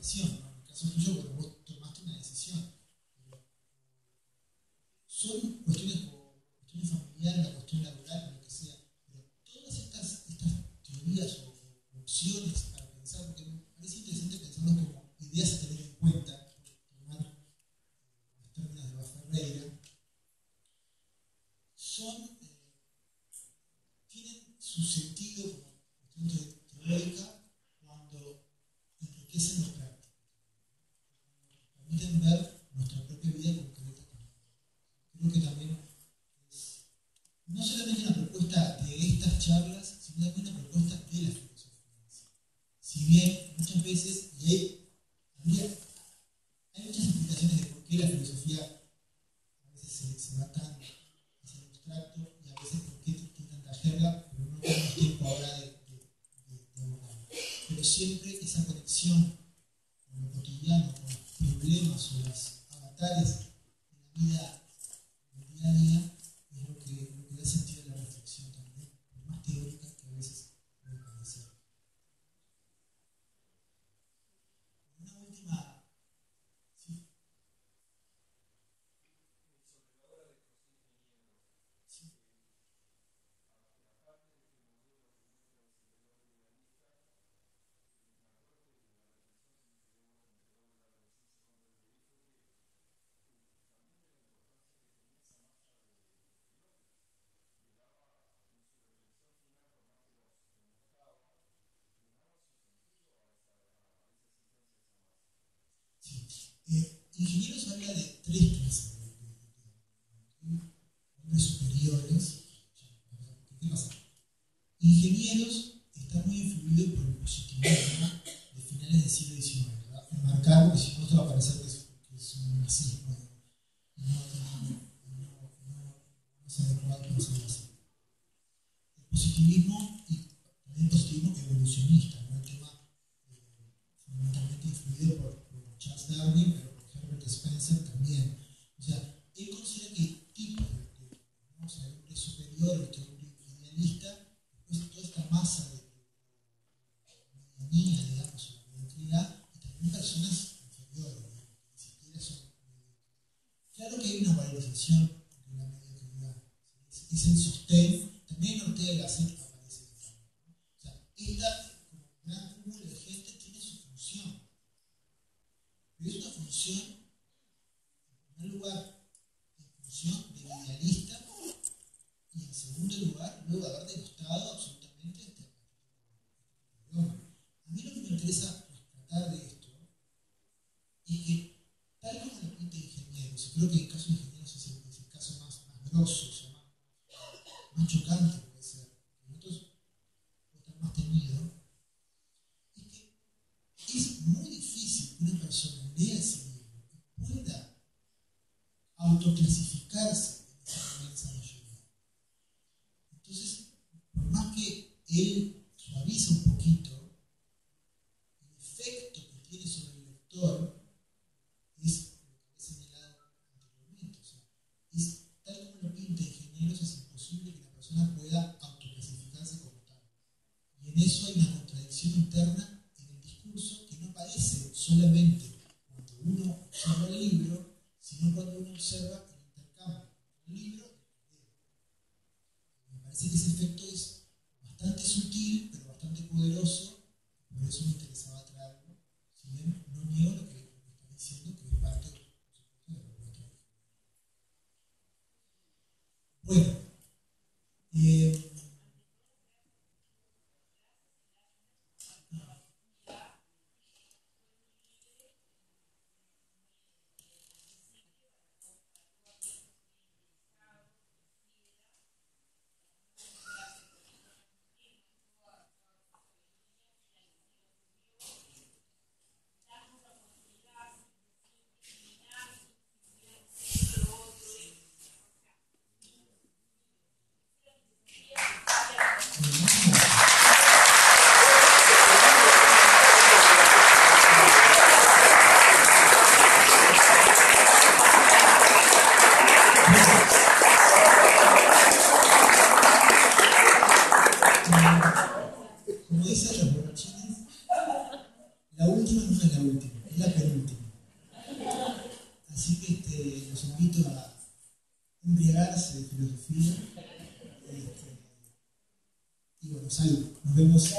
A: decisión, ¿no? En el caso tuyo, bueno, vos tomaste una decisión. Son cuestiones familiares, la cuestión laboral, lo que sea, pero todas estas teorías o opciones para pensar, porque me parece interesante pensarlos como ideas a tener en cuenta, por tomar los términos de Ferreira, tienen su sentido como cuestión teórica cuando enriquecen lo práctico, cuando permiten ver nuestra propia vida concreta. Creo que también es no solamente una propuesta de estas charlas, sino también una propuesta de la filosofía. Si bien muchas veces, y hay muchas explicaciones de por qué la filosofía a veces se va tan hacia el abstracto y a veces por qué tiene tanta jerga, pero no tenemos tiempo ahora de abordarlo. Pero siempre esa conexión con lo cotidiano, con los problemas o las avatares de la vida del día a día, es lo que da sentido a la reflexión también, por más teórica que a veces puede parecer. Una última. Sí. Sí. Ingenieros habla de tres clases de hombres superiores. ¿Qué pasa? Ingenieros está muy influido por el positivismo de finales del siglo XIX, ¿verdad? Enmarcado, porque si no, esto va a parecer que es un nazismo, no es adecuado pensarlo así. El positivismo, y también el positivismo evolucionista, ¿no? El tema fundamentalmente influido por Charles Darwin, pero por Herbert Spencer también. O sea, él considera que el tipo de hombre superior, el hombre idealista, después toda esta masa de medianía, digamos, o la mediocridad, y también personas inferiores, ¿no? Ni siquiera son mediocres. Claro que hay una valorización de la mediocridad, ¿sí? Es el sostén, también en Ortega y Gasset aparece esto, ¿no? O sea, esta como gran cúmulo de gente tiene su función, pero es una función, en primer lugar, en función del idealista, y en segundo lugar, luego de haber demostrado absolutamente el hombre. A mí lo que me interesa rescatar de esto es que, tal como lo pinta ingenieros, y creo que el caso de ingenieros es el caso más grosso, o sea, más chocante puede ser, que otros puede estar más temido, es que es muy difícil que una persona lea ese libro y pueda autoclasificarse en esa inmensa mayoría. Entonces, por más que él suaviza un poquito, el efecto que tiene sobre el lector es lo que he señalado anteriormente. O sea, es tal como lo pinta Ingenieros, es imposible que la persona pueda autoclasificarse como tal. Y en eso hay una contradicción interna en el discurso que no aparece solamente cuando uno observa el libro, sino cuando uno observa el intercambio entre el libro y el video. Me parece que ese efecto es bastante sutil, pero bastante poderoso, por eso me interesaba traerlo, si bien no niego lo que está diciendo, que es parte, por supuesto, de la propuesta de Bueno, La última no es la última, es la penúltima. Así que los invito a embriagarse de filosofía. Y bueno, salud. Nos vemos.